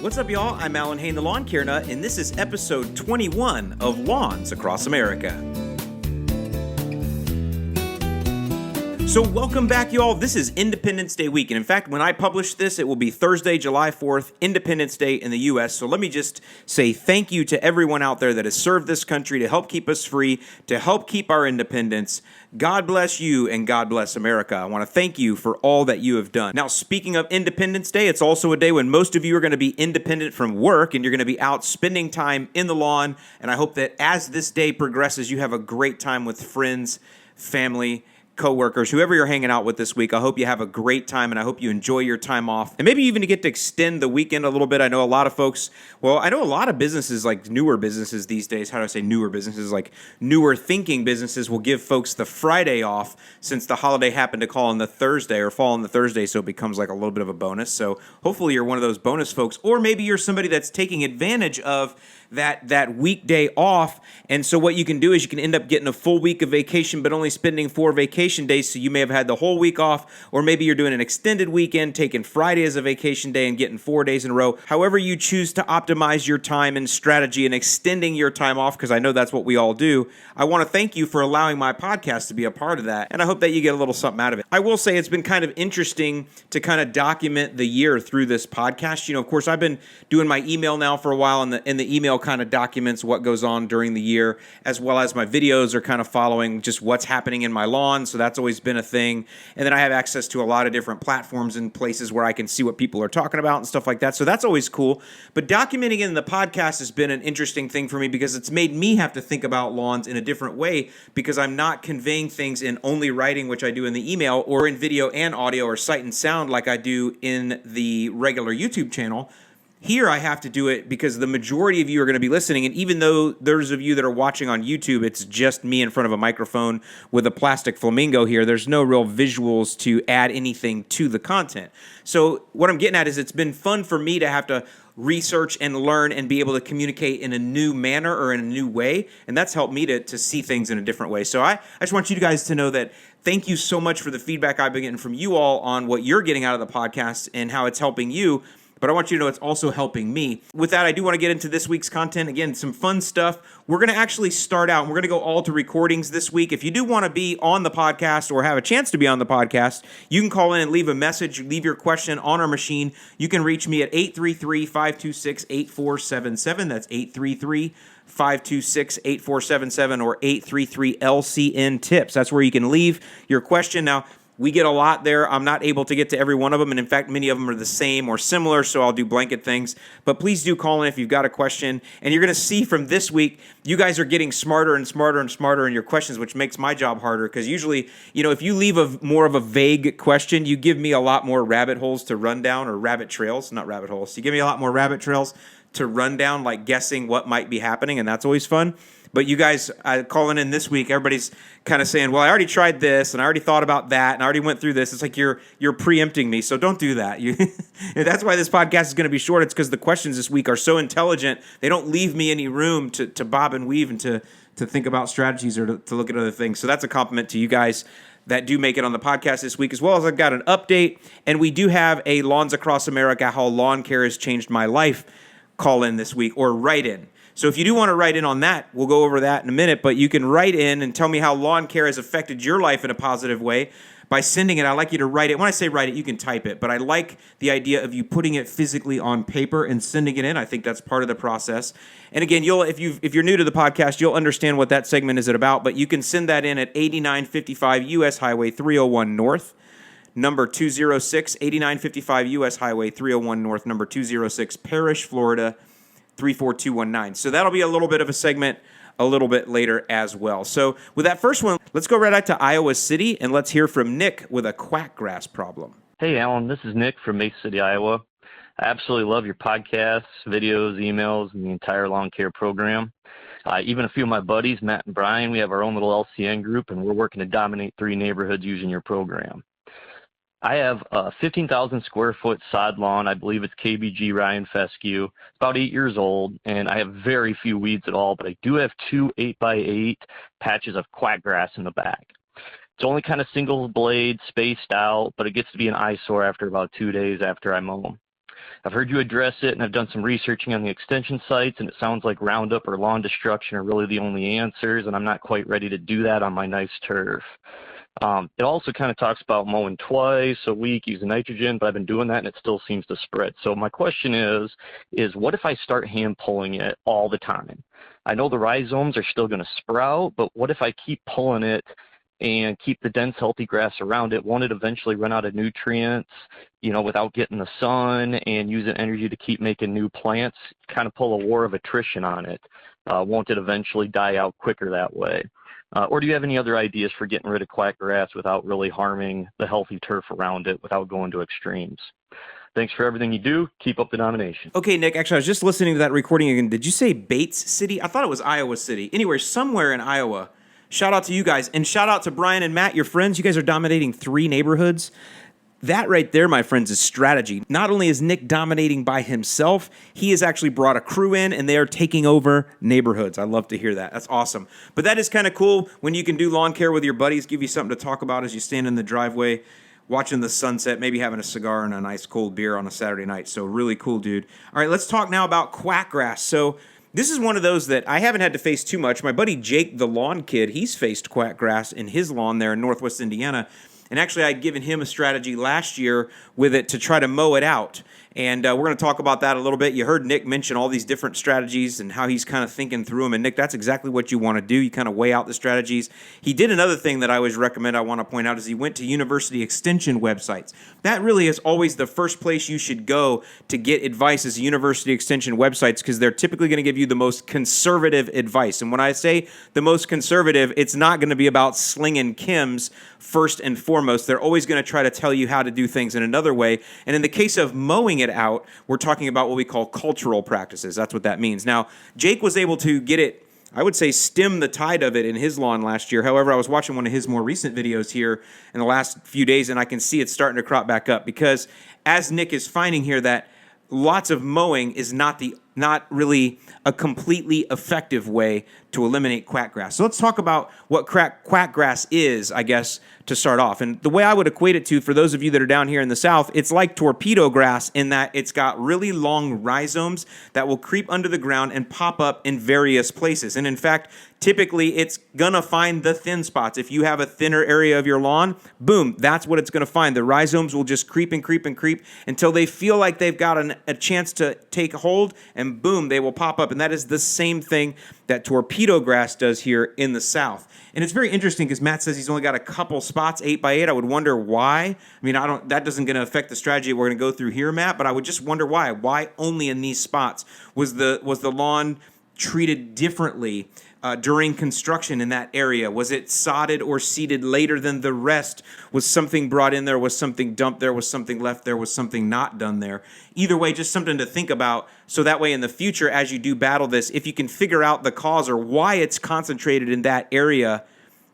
What's up, y'all? I'm Alan Hain, the Lawn Care Nut, and this is episode 21 of Lawns Across America. So welcome back, y'all. This is Independence Day week, and in fact, when I publish this, it will be Thursday, July 4th, Independence Day in the U.S., so let me just say thank you to everyone out there that has served this country to help keep us free, to help keep our independence. God bless you, and God bless America. I want to thank you for all that you have done. Now, speaking of Independence Day, it's also a day when most of you are going to be independent from work, and you're going to be out spending time in the lawn, and I hope that as this day progresses, you have a great time with friends, family, coworkers, whoever you're hanging out with this week. I hope you have a great time, and I hope you enjoy your time off, and maybe even to get to extend the weekend a little bit. I know a lot of folks, I know a lot of businesses, like newer businesses these days, how do I say newer businesses, like newer thinking businesses will give folks the Friday off since the holiday happened to fall on the Thursday, so it becomes like a little bit of a bonus. So hopefully you're one of those bonus folks, or maybe you're somebody that's taking advantage of that weekday off, and so what you can do is you can end up getting a full week of vacation but only spending 4 vacation days, so you may have had the whole week off, or maybe you're doing an extended weekend, taking Friday as a vacation day and getting 4 days in a row. However you choose to optimize your time and strategy and extending your time off, because I know that's what we all do, I want to thank you for allowing my podcast to be a part of that, and I hope that you get a little something out of it. I will say it's been kind of interesting to kind of document the year through this podcast. You know, of course, I've been doing my email now for a while, and the email kind of documents what goes on during the year, as well as my videos are kind of following just what's happening in my lawn, so that's always been a thing. And then I have access to a lot of different platforms and places where I can see what people are talking about and stuff like that, so that's always cool. But documenting in the podcast has been an interesting thing for me because it's made me have to think about lawns in a different way, because I'm not conveying things in only writing, which I do in the email, or in video and audio or sight and sound like I do in the regular YouTube channel. Here I have to do it because the majority of you are going to be listening, and even though those of you that are watching on YouTube, it's just me in front of a microphone with a plastic flamingo here, there's no real visuals to add anything to the content. So what I'm getting at is it's been fun for me to have to research and learn and be able to communicate in a new manner or in a new way, and that's helped me to see things in a different way. So I just want you guys to know that thank you so much for the feedback I've been getting from you all on what you're getting out of the podcast and how it's helping you. But I want you to know it's also helping me. With that, I do want to get into this week's content. Again, some fun stuff. We're going to actually start out, and we're going to go all to recordings this week. If you do want to be on the podcast or have a chance to be on the podcast, you can call in and leave a message, leave your question on our machine. You can reach me at 833-526-8477. That's 833-526-8477 or 833-LCN-TIPS. That's where you can leave your question. Now, we get a lot there. I'm not able to get to every one of them, and in fact, many of them are the same or similar, so I'll do blanket things. But please do call in if you've got a question, and you're going to see from this week, you guys are getting smarter and smarter and smarter in your questions, which makes my job harder, because usually, if you leave more of a vague question, you give me a lot more rabbit holes to run down, or rabbit trails, not rabbit holes. You give me a lot more rabbit trails to run down, like guessing what might be happening, and that's always fun. But you guys calling in this week, everybody's kind of saying, well, I already tried this, and I already thought about that, and I already went through this. It's like you're preempting me, so don't do that. That's why this podcast is going to be short. It's because the questions this week are so intelligent, they don't leave me any room to bob and weave and to think about strategies or to look at other things. So that's a compliment to you guys that do make it on the podcast this week, as well as I've got an update, and we do have a Lawns Across America, How Lawn Care Has Changed My Life call in this week, or write in. So if you do want to write in on that, we'll go over that in a minute, but you can write in and tell me how lawn care has affected your life in a positive way by sending it. I'd like you to write it. When I say write it, you can type it, but I like the idea of you putting it physically on paper and sending it in. I think that's part of the process. And again, if you're new to the podcast, you'll understand what that segment is about, but you can send that in at 8955 U.S. Highway 301 North, number 206, 8955 U.S. Highway 301 North, number 206, Parrish, Florida, 34219. So that'll be a little bit of a segment a little bit later as well. So with that first one, let's go right out to Iowa City, and let's hear from Nick with a QuackGrass problem. Hey, Alan, this is Nick from Mesa City, Iowa. I absolutely love your podcasts, videos, emails, and the entire lawn care program. Even a few of my buddies, Matt and Brian, we have our own little LCN group, and we're working to dominate 3 neighborhoods using your program. I have a 15,000 square foot sod lawn. I believe it's KBG Ryan fescue. It's about 8 years old, and I have very few weeds at all, but I do have 2 8x8 patches of QuackGrass in the back. It's only kind of single blade spaced out, but it gets to be an eyesore after about 2 days after I mow them. I've heard you address it, and I've done some researching on the extension sites, and it sounds like Roundup or lawn destruction are really the only answers, and I'm not quite ready to do that on my nice turf. It also kind of talks about mowing twice a week using nitrogen, but I've been doing that and it still seems to spread. So my question is what if I start hand pulling it all the time? I know the rhizomes are still going to sprout, but what if I keep pulling it and keep the dense, healthy grass around it? Won't it eventually run out of nutrients, without getting the sun and using energy to keep making new plants? Kind of pull a war of attrition on it. Won't it eventually die out quicker that way? Or do you have any other ideas for getting rid of QuackGrass without really harming the healthy turf around it without going to extremes? Thanks for everything you do. Keep up the domination. Okay, Nick, actually, I was just listening to that recording again. Did you say Bates City? I thought it was Iowa City. Anywhere, somewhere in Iowa. Shout out to you guys. And shout out to Brian and Matt, your friends. You guys are dominating 3 neighborhoods. That right there, my friends, is strategy. Not only is Nick dominating by himself, he has actually brought a crew in, and they are taking over neighborhoods. I love to hear that. That's awesome. But that is kind of cool when you can do lawn care with your buddies, give you something to talk about as you stand in the driveway, watching the sunset, maybe having a cigar and a nice cold beer on a Saturday night. So really cool, dude. All right, let's talk now about QuackGrass. So this is one of those that I haven't had to face too much. My buddy Jake, the lawn kid, he's faced QuackGrass in his lawn there in Northwest Indiana. And actually, I'd given him a strategy last year with it to try to mow it out. And we're going to talk about that a little bit. You heard Nick mention all these different strategies and how he's kind of thinking through them. And Nick, that's exactly what you want to do. You kind of weigh out the strategies. He did another thing that I always recommend, I want to point out, is he went to university extension websites. That really is always the first place you should go to get advice, is university extension websites, because they're typically going to give you the most conservative advice. And when I say the most conservative, it's not going to be about slinging chems first and foremost. They're always going to try to tell you how to do things in another way. And in the case of mowing it out, we're talking about what we call cultural practices. That's what that means. Now, Jake was able to get it, I would say, stem the tide of it in his lawn last year. However, I was watching one of his more recent videos here in the last few days, and I can see it's starting to crop back up, because as Nick is finding here, that lots of mowing is not really a completely effective way to eliminate quackgrass. So let's talk about what quackgrass is, I guess, to start off. And the way I would equate it to, for those of you that are down here in the South, it's like torpedo grass in that it's got really long rhizomes that will creep under the ground and pop up in various places. And in fact, typically it's going to find the thin spots. If you have a thinner area of your lawn, boom, that's what it's going to find. The rhizomes will just creep and creep and creep until they feel like they've got a chance to take hold, and boom, they will pop up. And that is the same thing that torpedo grass does here in the South. And it's very interesting because Matt says he's only got a couple spots, 8x8. I would wonder why. I mean, that doesn't going to affect the strategy we're going to go through here, Matt, but I would just wonder why. Why only in these spots? Was the lawn treated differently during construction in that area? Was it sodded or seeded later than the rest? Was something brought in there? Was something dumped there? Was something left there? Was something not done there? Either way, just something to think about, so that way in the future, as you do battle this, if you can figure out the cause or why it's concentrated in that area,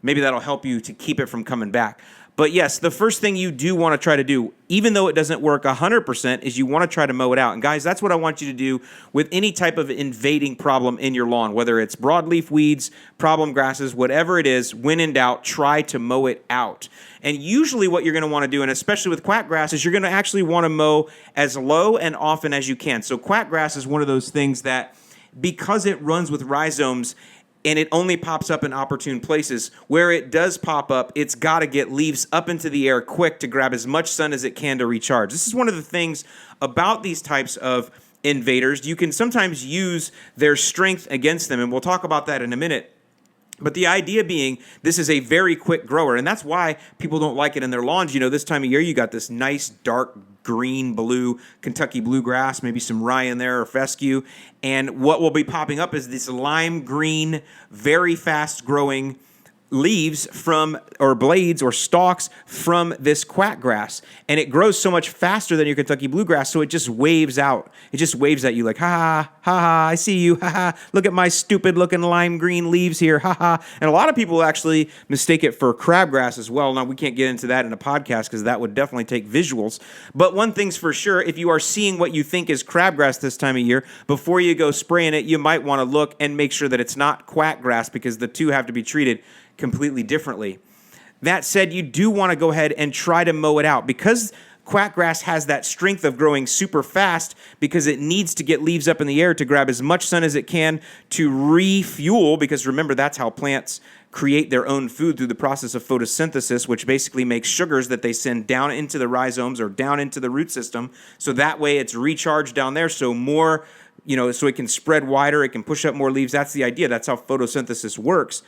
maybe that'll help you to keep it from coming back. But yes, the first thing you do want to try to do, even though it doesn't work 100%, is you want to try to mow it out. And guys, that's what I want you to do with any type of invading problem in your lawn, whether it's broadleaf weeds, problem grasses, whatever it is. When in doubt, try to mow it out. And usually what you're going to want to do, and especially with quackgrass, is you're going to actually want to mow as low and often as you can. So quackgrass is one of those things that, because it runs with rhizomes, and it only pops up in opportune places. Where it does pop up, it's got to get leaves up into the air quick to grab as much sun as it can to recharge. This is one of the things about these types of invaders. You can sometimes use their strength against them, and we'll talk about that in a minute. But the idea being, this is a very quick grower, and that's why people don't like it in their lawns. You know, this time of year, you got this nice dark green, blue, Kentucky bluegrass, maybe some rye in there or fescue. And what will be popping up is this lime green, very fast growing leaves from, or blades or stalks from this quackgrass. And it grows so much faster than your Kentucky bluegrass, so it just waves out. It just waves at you like, ha ha, I see you, ha ha, look at my stupid looking lime green leaves here, ha ha. And a lot of people actually mistake it for crabgrass as well. Now, we can't get into that in a podcast because that would definitely take visuals. But one thing's for sure, if you are seeing what you think is crabgrass this time of year, before you go spraying it, you might want to look and make sure that it's not quackgrass, because the two have to be treated completely differently. That said, you do want to go ahead and try to mow it out, because QuackGrass has that strength of growing super fast because it needs to get leaves up in the air to grab as much sun as it can to refuel, because remember, that's how plants create their own food, through the process of photosynthesis, which basically makes sugars that they send down into the rhizomes or down into the root system. So that way it's recharged down there, so more, so it can spread wider, it can push up more leaves. That's the idea. That's how photosynthesis works.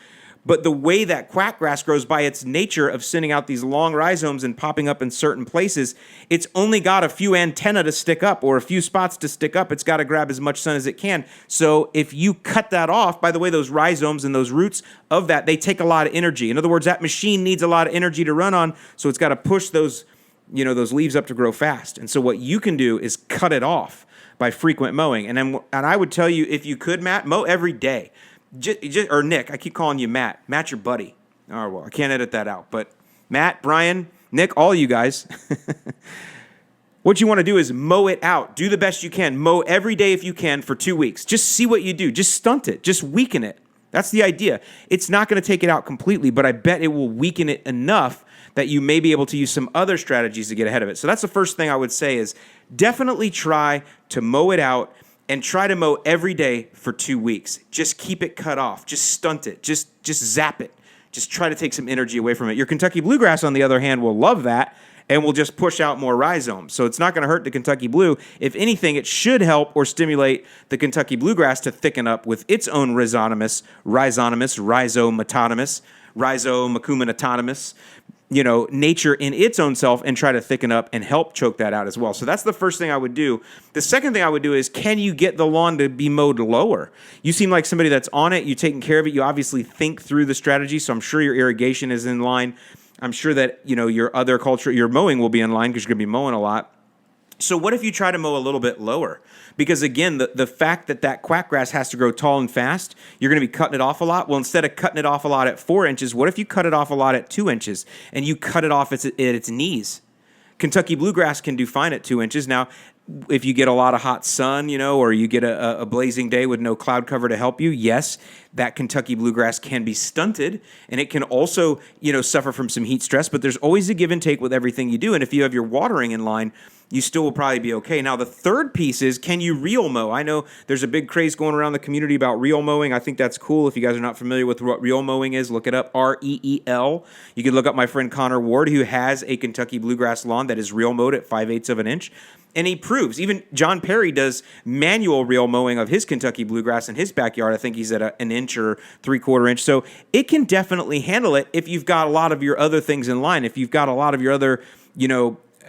But the way that QuackGrass grows, by its nature of sending out these long rhizomes and popping up in certain places, it's only got a few antennae to stick up or a few spots to stick up. It's got to grab as much sun as it can. So if you cut that off, by the way, those rhizomes and those roots of that, they take a lot of energy. In other words, that machine needs a lot of energy to run on, so it's got to push those leaves up to grow fast. And so what you can do is cut it off by frequent mowing. And I would tell you, if you could, Matt, mow every day. Or Nick, I keep calling you Matt. Matt's your buddy. Oh, well, I can't edit that out. But Matt, Brian, Nick, all you guys, what you want to do is mow it out. Do the best you can. Mow every day if you can for 2 weeks. Just see what you do. Just stunt it. Just weaken it. That's the idea. It's not going to take it out completely, but I bet it will weaken it enough that you may be able to use some other strategies to get ahead of it. So that's the first thing I would say is definitely try to mow it out. And try to mow every day for 2 weeks. Just keep it cut off. Just stunt it. Just zap it. Just try to take some energy away from it. Your Kentucky bluegrass, on the other hand, will love that and will just push out more rhizomes. So it's not going to hurt the Kentucky blue. If anything, it should help or stimulate the Kentucky bluegrass to thicken up with its own rhizomatous, nature in its own self, and try to thicken up and help choke that out as well. So that's the first thing I would do. The second thing I would do is, can you get the lawn to be mowed lower? You seem like somebody that's on it. You're taking care of it. You obviously think through the strategy. So I'm sure your irrigation is in line. I'm sure that, your other your mowing will be in line because you're going to be mowing a lot. So what if you try to mow a little bit lower? Because again, the fact that QuackGrass has to grow tall and fast, you're going to be cutting it off a lot. Well, instead of cutting it off a lot at 4 inches, what if you cut it off a lot at 2 inches and you cut it off at its knees? Kentucky bluegrass can do fine at 2 inches. Now, if you get a lot of hot sun, or you get a blazing day with no cloud cover to help you, yes, that Kentucky bluegrass can be stunted, and it can also, suffer from some heat stress, but there's always a give and take with everything you do. And if you have your watering in line, you still will probably be okay. Now, the third piece is, can you real mow? I know there's a big craze going around the community about real mowing. I think that's cool. If you guys are not familiar with what real mowing is, look it up, REEL. You can look up my friend Connor Ward, who has a Kentucky bluegrass lawn that is real mowed at 5/8 of an inch. And he proves, even John Perry does manual real mowing of his Kentucky bluegrass in his backyard. I think he's at an inch or 3/4 inch. So it can definitely handle it if you've got a lot of your other things in line, if you've got a lot of your other,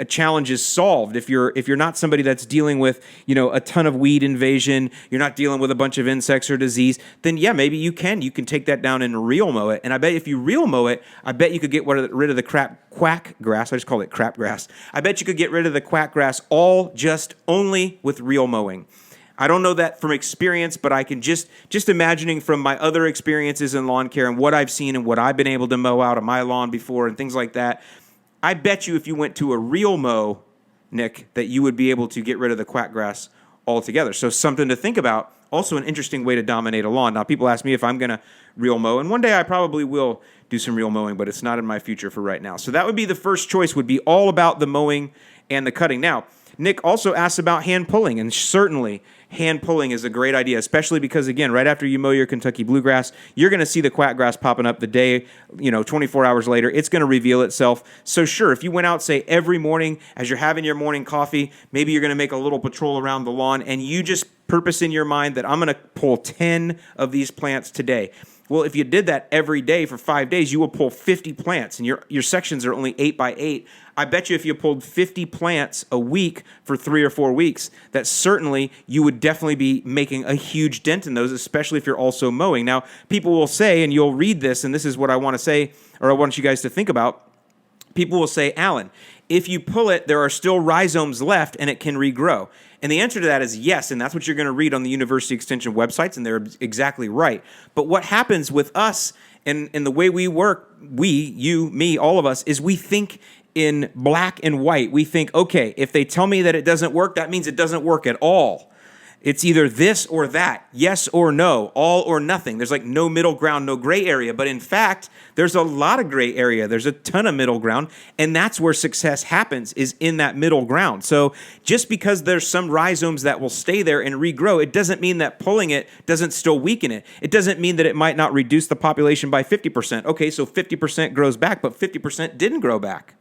challenges solved. If you're not somebody that's dealing with, a ton of weed invasion, you're not dealing with a bunch of insects or disease, then yeah, maybe you can take that down and real mow it. And I bet if you real mow it, I bet you could get rid of the QuackGrass. I just call it crap grass. I bet you could get rid of the QuackGrass only with real mowing. I don't know that from experience, but I can just imagining from my other experiences in lawn care and what I've seen and what I've been able to mow out of my lawn before and things like that. I bet you if you went to a real mow, Nick, that you would be able to get rid of the QuackGrass altogether. So something to think about. Also an interesting way to dominate a lawn. Now, people ask me if I'm going to real mow, and one day I probably will do some real mowing, but it's not in my future for right now. So that would be the first choice, would be all about the mowing and the cutting. Now, Nick also asked about hand pulling, and certainly hand pulling is a great idea, especially because, again, right after you mow your Kentucky bluegrass, you're going to see the QuackGrass popping up the day, 24 hours later. It's going to reveal itself. So sure, if you went out, say, every morning as you're having your morning coffee, maybe you're going to make a little patrol around the lawn, and you just purpose in your mind that I'm going to pull 10 of these plants today. Well, if you did that every day for 5 days, you will pull 50 plants, and your sections are only 8x8. I bet you if you pulled 50 plants a week for 3 or 4 weeks, that certainly you would definitely be making a huge dent in those, especially if you're also mowing. Now, people will say, and you'll read this, and this is what I want to say, or I want you guys to think about. People will say, Alan, if you pull it, there are still rhizomes left, and it can regrow. And the answer to that is yes, and that's what you're going to read on the University Extension websites, and they're exactly right. But what happens with us and the way we work, we, you, me, all of us, is we think in black and white. We think, okay, if they tell me that it doesn't work, that means it doesn't work at all. It's either this or that, yes or no, all or nothing. There's like no middle ground, no gray area. But in fact, there's a lot of gray area. There's a ton of middle ground. And that's where success happens, is in that middle ground. So just because there's some rhizomes that will stay there and regrow, it doesn't mean that pulling it doesn't still weaken it. It doesn't mean that it might not reduce the population by 50%. Okay, so 50% grows back, but 50% didn't grow back.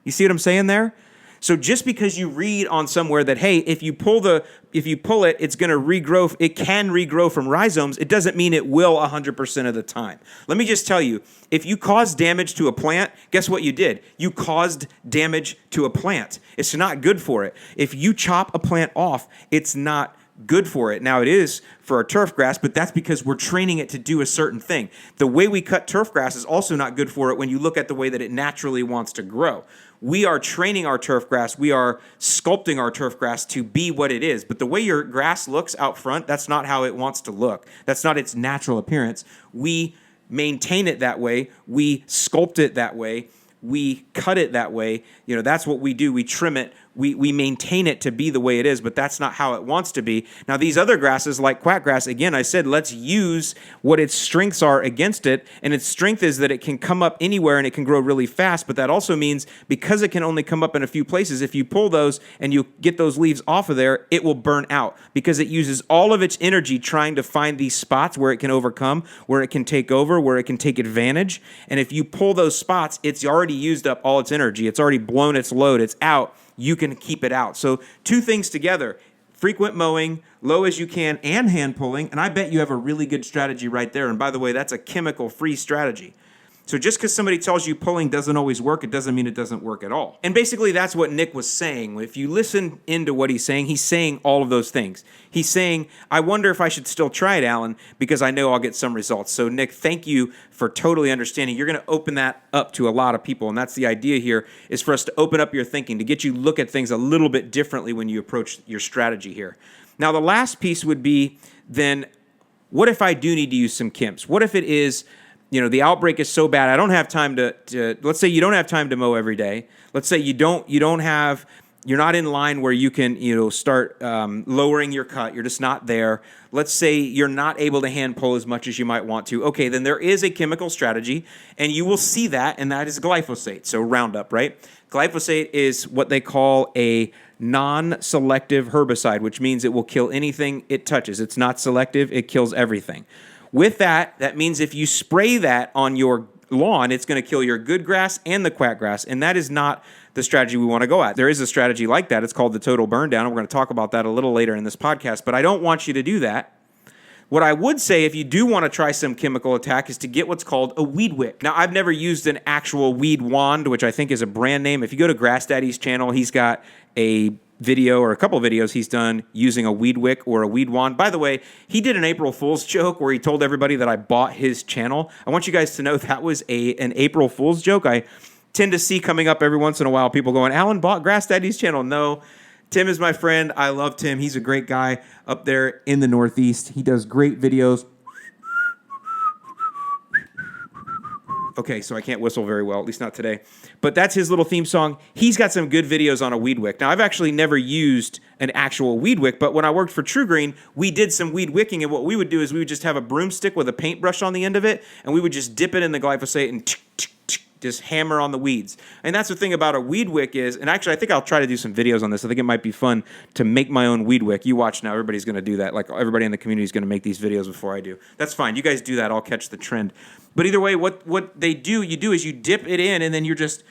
You see what I'm saying there? So just because you read on somewhere that, hey, if you pull it, it's going to regrow, it can regrow from rhizomes, it doesn't mean it will 100% of the time. Let me just tell you, if you cause damage to a plant, guess what you did? You caused damage to a plant. It's not good for it. If you chop a plant off, it's not good for it. Now, it is for our turf grass, but that's because we're training it to do a certain thing. The way we cut turf grass is also not good for it when you look at the way that it naturally wants to grow. We are training our turf grass. We are sculpting our turf grass to be what it is. But the way your grass looks out front, that's not how it wants to look. That's not its natural appearance. We maintain it that way. We sculpt it that way. We cut it that way. You know, that's what we do. We trim it. We maintain it to be the way it is, but that's not how it wants to be. Now, these other grasses, like QuackGrass, again, I said, let's use what its strengths are against it, and its strength is that it can come up anywhere and it can grow really fast, but that also means because it can only come up in a few places, if you pull those and you get those leaves off of there, it will burn out because it uses all of its energy trying to find these spots where it can overcome, where it can take over, where it can take advantage, and if you pull those spots, it's already used up all its energy. It's already blown its load. It's out. You can keep it out. So two things together, frequent mowing, low as you can, and hand pulling. And I bet you have a really good strategy right there. And by the way, that's a chemical-free strategy. So just because somebody tells you pulling doesn't always work, it doesn't mean it doesn't work at all. And basically that's what Nick was saying. If you listen into what he's saying all of those things. He's saying, I wonder if I should still try it, Alan, because I know I'll get some results. So Nick, thank you for totally understanding. You're going to open that up to a lot of people. And that's the idea here, is for us to open up your thinking, to get you look at things a little bit differently when you approach your strategy here. Now, the last piece would be then, what if I do need to use some chemps? What if it is, you know, the outbreak is so bad, I don't have time to let's say you don't have time to mow every day. Let's say you're not in line where you can, start lowering your cut. You're just not there. Let's say you're not able to hand pull as much as you might want to. Okay, then there is a chemical strategy, and you will see that, and that is glyphosate, so Roundup, right? Glyphosate is what they call a non-selective herbicide, which means it will kill anything it touches. It's not selective. It kills everything. With that means if you spray that on your lawn, it's going to kill your good grass and the QuackGrass, and that is not the strategy we want to go at. There is a strategy like that. It's called the total burn down, and we're going to talk about that a little later in this podcast, but I don't want you to do that. What I would say, if you do want to try some chemical attack, is to get what's called a weed wick. Now, I've never used an actual weed wand, which I think is a brand name. If you go to Grass Daddy's channel, he's got a video or a couple of videos he's done using a weed wick or a weed wand. By the way, he did an April Fool's joke where he told everybody that I bought his channel. I want you guys to know that was an April Fool's joke. I tend to see coming up every once in a while people going, Alan bought Grass Daddy's channel. No, Tim is my friend. I love Tim. He's a great guy up there in the Northeast. He does great videos. Okay, so I can't whistle very well, at least not today. But that's his little theme song. He's got some good videos on a weed wick. Now, I've actually never used an actual weed wick, but when I worked for True Green, we did some weed wicking, and what we would do is we would just have a broomstick with a paintbrush on the end of it, and we would just dip it in the glyphosate and just hammer on the weeds. And that's the thing about a weed wick is, and actually I think I'll try to do some videos on this. I think it might be fun to make my own weed wick. You watch now, everybody's going to do that. Like everybody in the community is going to make these videos before I do. That's fine. You guys do that. I'll catch the trend. But either way, what you do is you dip it in, and then you're just,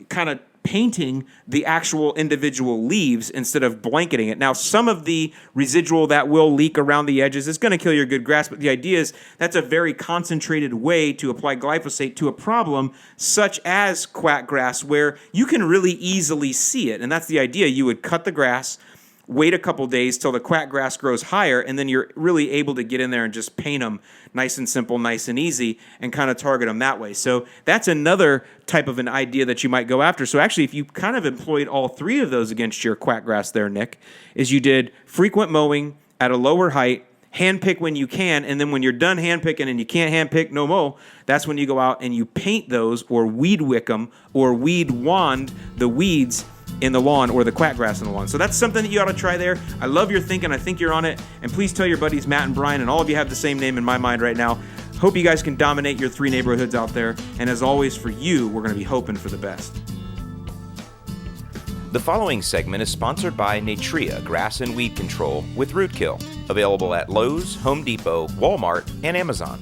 kind of painting the actual individual leaves instead of blanketing it. Now, some of the residual that will leak around the edges is going to kill your good grass, but the idea is that's a very concentrated way to apply glyphosate to a problem such as QuackGrass, where you can really easily see it. And that's the idea. You would cut the grass, wait a couple days till the QuackGrass grows higher, and then you're really able to get in there and just paint them nice and simple, nice and easy, and kind of target them that way. So that's another type of an idea that you might go after. So actually, if you kind of employed all three of those against your QuackGrass there, Nick, is you did frequent mowing at a lower height, hand pick when you can, and then when you're done hand picking and you can't hand pick no mow, that's when you go out and you paint those or weed wick them or weed wand the weeds in the lawn or the QuackGrass in the lawn. So that's something that you ought to try there. I love your thinking. I think you're on it. And please tell your buddies Matt and Brian, and all of you have the same name in my mind right now. Hope you guys can dominate your 3 neighborhoods out there. And as always, for you, we're going to be hoping for the best. The following segment is sponsored by Natria Grass and Weed Control with Rootkill, available at Lowe's, Home Depot, Walmart, and Amazon.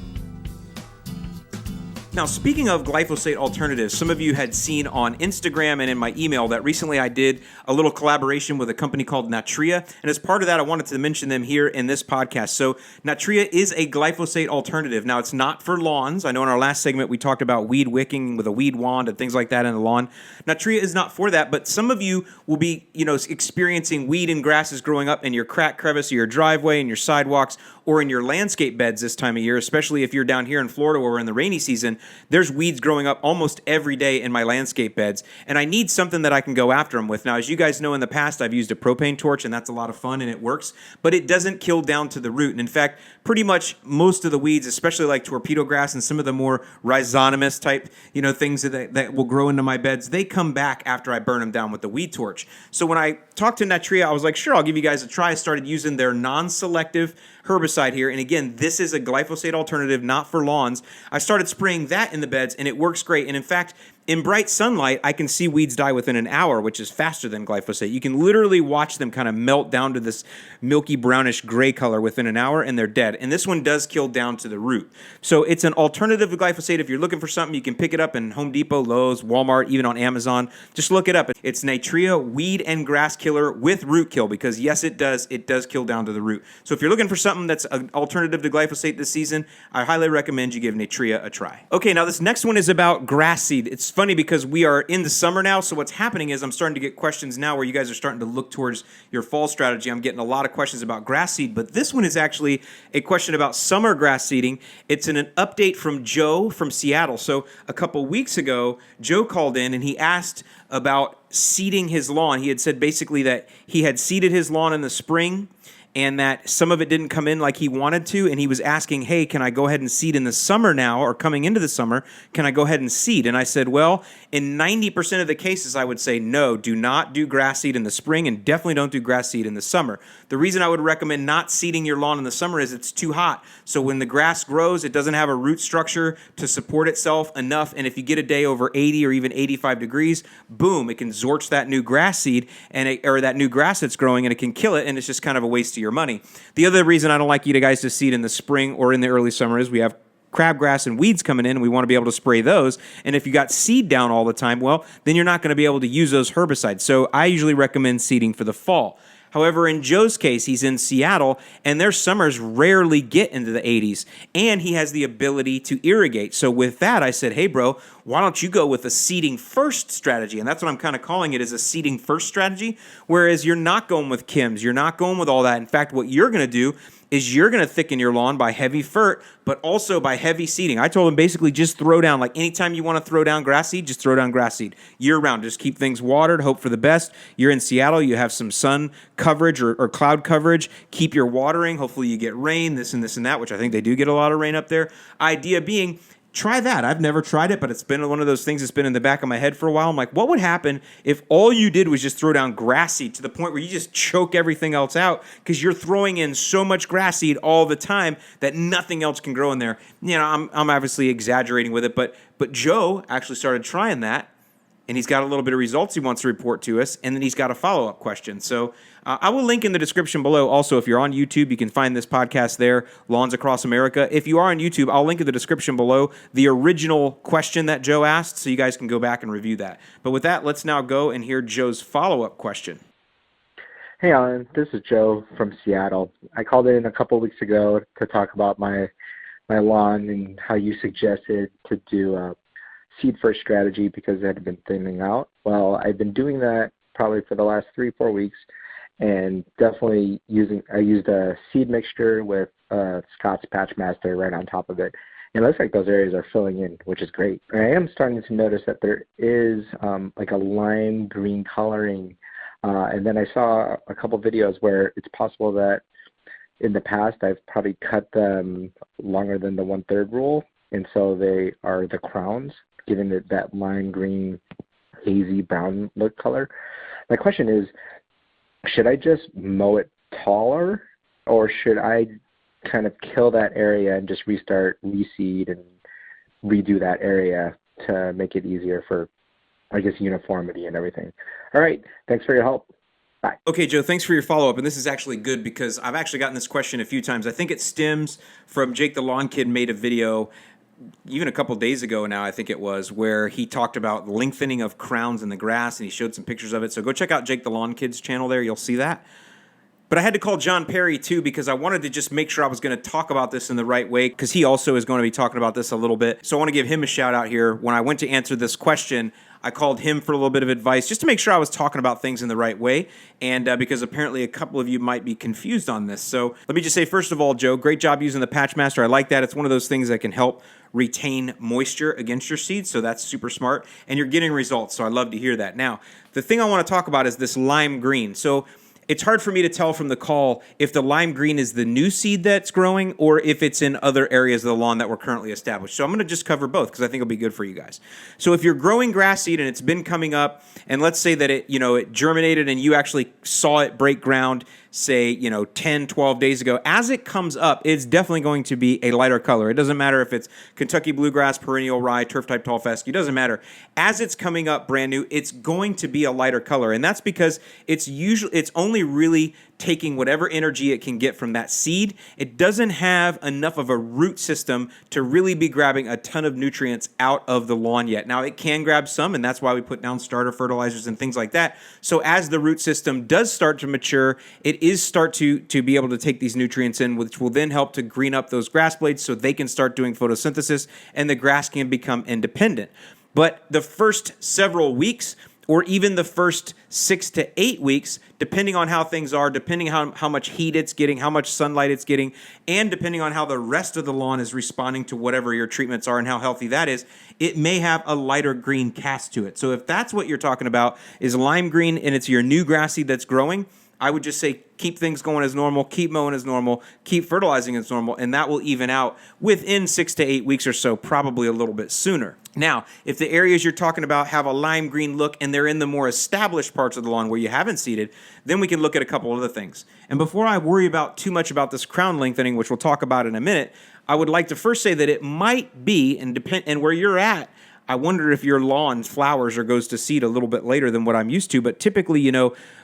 Now, speaking of glyphosate alternatives, some of you had seen on Instagram and in my email that recently I did a little collaboration with a company called Natria, and as part of that, I wanted to mention them here in this podcast. So, Natria is a glyphosate alternative. Now, it's not for lawns. I know in our last segment we talked about weed wicking with a weed wand and things like that in the lawn. Natria is not for that, but some of you will be, experiencing weed and grasses growing up in your crack crevice of your driveway, in your sidewalks, or in your landscape beds this time of year, especially if you're down here in Florida where we're in the rainy season. There's weeds growing up almost every day in my landscape beds, and I need something that I can go after them with. Now, as you guys know, in the past, I've used a propane torch, and that's a lot of fun, and it works, but it doesn't kill down to the root. And in fact, pretty much most of the weeds, especially like torpedo grass and some of the more rhizonomous type, things that will grow into my beds, they come back after I burn them down with the weed torch. So when I talked to Natria, I was like, sure, I'll give you guys a try. I started using their non-selective herbicide here. And again, this is a glyphosate alternative, not for lawns. I started spraying that in the beds, and it works great. And in fact, in bright sunlight, I can see weeds die within an hour, which is faster than glyphosate. You can literally watch them kind of melt down to this milky brownish gray color within an hour, and they're dead. And this one does kill down to the root. So it's an alternative to glyphosate. If you're looking for something, you can pick it up in Home Depot, Lowe's, Walmart, even on Amazon. Just look it up. It's Natria Weed and Grass Killer with Root Kill, because yes, it does kill down to the root. So if you're looking for something that's an alternative to glyphosate this season, I highly recommend you give Natria a try. Okay, now this next one is about grass seed. It's funny because we are in the summer now, so what's happening is I'm starting to get questions now where you guys are starting to look towards your fall strategy. I'm getting a lot of questions about grass seed, but this one is actually a question about summer grass seeding. It's an update from Joe from Seattle. So a couple weeks ago, Joe called in and he asked about seeding his lawn. He had said basically that he had seeded his lawn in the spring and that some of it didn't come in like he wanted to, and he was asking, hey, can I go ahead and seed in the summer now, or coming into the summer, can I go ahead and seed? And I said, well, in 90% of the cases, I would say no, do not do grass seed in the spring, and definitely don't do grass seed in the summer. The reason I would recommend not seeding your lawn in the summer is it's too hot. So when the grass grows, it doesn't have a root structure to support itself enough, and if you get a day over 80 or even 85 degrees, boom, it can zorch that new grass seed, or that new grass that's growing, and it can kill it, and it's just kind of a waste of your money. The other reason I don't like you guys to seed in the spring or in the early summer is we have crabgrass and weeds coming in, and we want to be able to spray those. And if you got seed down all the time, well, then you're not going to be able to use those herbicides. So I usually recommend seeding for the fall. However, in Joe's case, he's in Seattle, and their summers rarely get into the 80s, and he has the ability to irrigate. So with that, I said, hey, bro, why don't you go with a seeding first strategy? And that's what I'm kind of calling it, is a seeding first strategy, whereas you're not going with chems. You're not going with all that. In fact, what you're going to do is you're going to thicken your lawn by heavy fert, but also by heavy seeding. I told him basically just throw down, like anytime you want to throw down grass seed, just throw down grass seed year round. Just keep things watered, hope for the best. You're in Seattle, you have some sun coverage or cloud coverage. Keep your watering. Hopefully you get rain, this and that, which I think they do get a lot of rain up there. Idea being, try that. I've never tried it, but it's been one of those things that's been in the back of my head for a while. I'm like, what would happen if all you did was just throw down grass seed to the point where you just choke everything else out because you're throwing in so much grass seed all the time that nothing else can grow in there. I'm obviously exaggerating with it, but Joe actually started trying that, and he's got a little bit of results he wants to report to us, and then he's got a follow-up question. So I will link in the description below. Also, if you're on YouTube, you can find this podcast there, Lawns Across America. If you are on YouTube, I'll link in the description below the original question that Joe asked, so you guys can go back and review that. But with that, let's now go and hear Joe's follow-up question. Hey, Alan. This is Joe from Seattle. I called in a couple weeks ago to talk about my lawn and how you suggested to do a seed first strategy because it had been thinning out. Well, I've been doing that probably for the last 3-4 weeks, and definitely I used a seed mixture with Scott's Patch Master right on top of it. And it looks like those areas are filling in, which is great. And I am starting to notice that there is like a lime green coloring. And then I saw a couple videos where it's possible that in the past I've probably cut them longer than the 1/3 rule. And so they are the crowns, giving it that lime green, hazy brown look color. my question is, should I just mow it taller, or should I kind of kill that area and just restart, reseed, and redo that area to make it easier for, I guess, uniformity and everything? All right. Thanks for your help. Bye. Okay, Joe, thanks for your follow-up. And this is actually good because I've actually gotten this question a few times. I think it stems from Jake the Lawn Kid made a video even a couple days ago now, I think it was, where he talked about lengthening of crowns in the grass, and he showed some pictures of it. So go check out Jake the Lawn Kid's channel there. You'll see that. But I had to call John Perry, too, because I wanted to just make sure I was going to talk about this in the right way, because he also is going to be talking about this a little bit. So I want to give him a shout-out here. When I went to answer this question, I called him for a little bit of advice just to make sure I was talking about things in the right way, and because apparently a couple of you might be confused on this. So let me just say, first of all, Joe, great job using the Patchmaster. I like that. It's one of those things that can help retain moisture against your seeds, so that's super smart, and you're getting results, so I love to hear that. Now, the thing I want to talk about is this lime green. So it's hard for me to tell from the call if the lime green is the new seed that's growing or if it's in other areas of the lawn that were currently established. So I'm going to just cover both because I think it'll be good for you guys. So if you're growing grass seed and it's been coming up, and let's say that it germinated and you actually saw it break ground, say, 10, 12 days ago, as it comes up, it's definitely going to be a lighter color. It doesn't matter if it's Kentucky bluegrass, perennial rye, turf type tall fescue, it doesn't matter. As it's coming up brand new, it's going to be a lighter color. And that's because it's only really taking whatever energy it can get from that seed. It doesn't have enough of a root system to really be grabbing a ton of nutrients out of the lawn yet. Now, it can grab some, and that's why we put down starter fertilizers and things like that. So as the root system does start to mature, it is start to be able to take these nutrients in, which will then help to green up those grass blades so they can start doing photosynthesis and the grass can become independent. But the first several weeks, or even the first 6 to 8 weeks, depending on how things are, depending on how much heat it's getting, how much sunlight it's getting, and depending on how the rest of the lawn is responding to whatever your treatments are and how healthy that is, it may have a lighter green cast to it. So if that's what you're talking about is lime green and it's your new grass seed that's growing, I would just say keep things going as normal, keep mowing as normal, keep fertilizing as normal, and that will even out within 6 to 8 weeks or so, probably a little bit sooner. Now, if the areas you're talking about have a lime green look and they're in the more established parts of the lawn where you haven't seeded, then we can look at a couple other things. And before I worry about too much about this crown lengthening, which we'll talk about in a minute, I would like to first say that it might be, and where you're at, I wonder if your lawn flowers or goes to seed a little bit later than what I'm used to, but typically,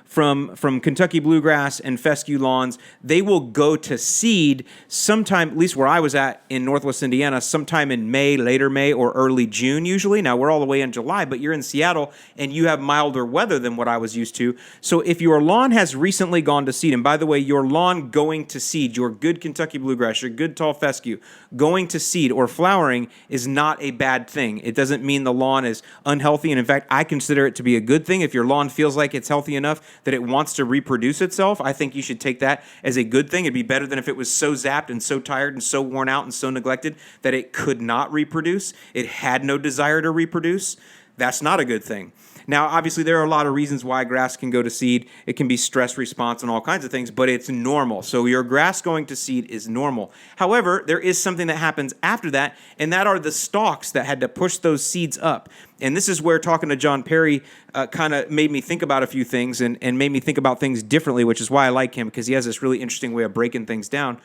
from Kentucky bluegrass and fescue lawns, they will go to seed sometime, at least where I was at in Northwest Indiana, sometime in May, later May, or early June usually. Now, we're all the way in July, but you're in Seattle, and you have milder weather than what I was used to. So if your lawn has recently gone to seed, and by the way, your lawn going to seed, your good Kentucky bluegrass, your good tall fescue, going to seed or flowering is not a bad thing. It doesn't mean the lawn is unhealthy, and in fact, I consider it to be a good thing. If your lawn feels like it's healthy enough that it wants to reproduce itself, I think you should take that as a good thing. It'd be better than if it was so zapped and so tired and so worn out and so neglected that it could not reproduce. It had no desire to reproduce. That's not a good thing. Now, obviously, there are a lot of reasons why grass can go to seed. It can be stress response and all kinds of things, but it's normal. So your grass going to seed is normal. However, there is something that happens after that, and that are the stalks that had to push those seeds up. And this is where talking to John Perry kind of made me think about a few things and made me think about things differently, which is why I like him, because he has this really interesting way of breaking things down.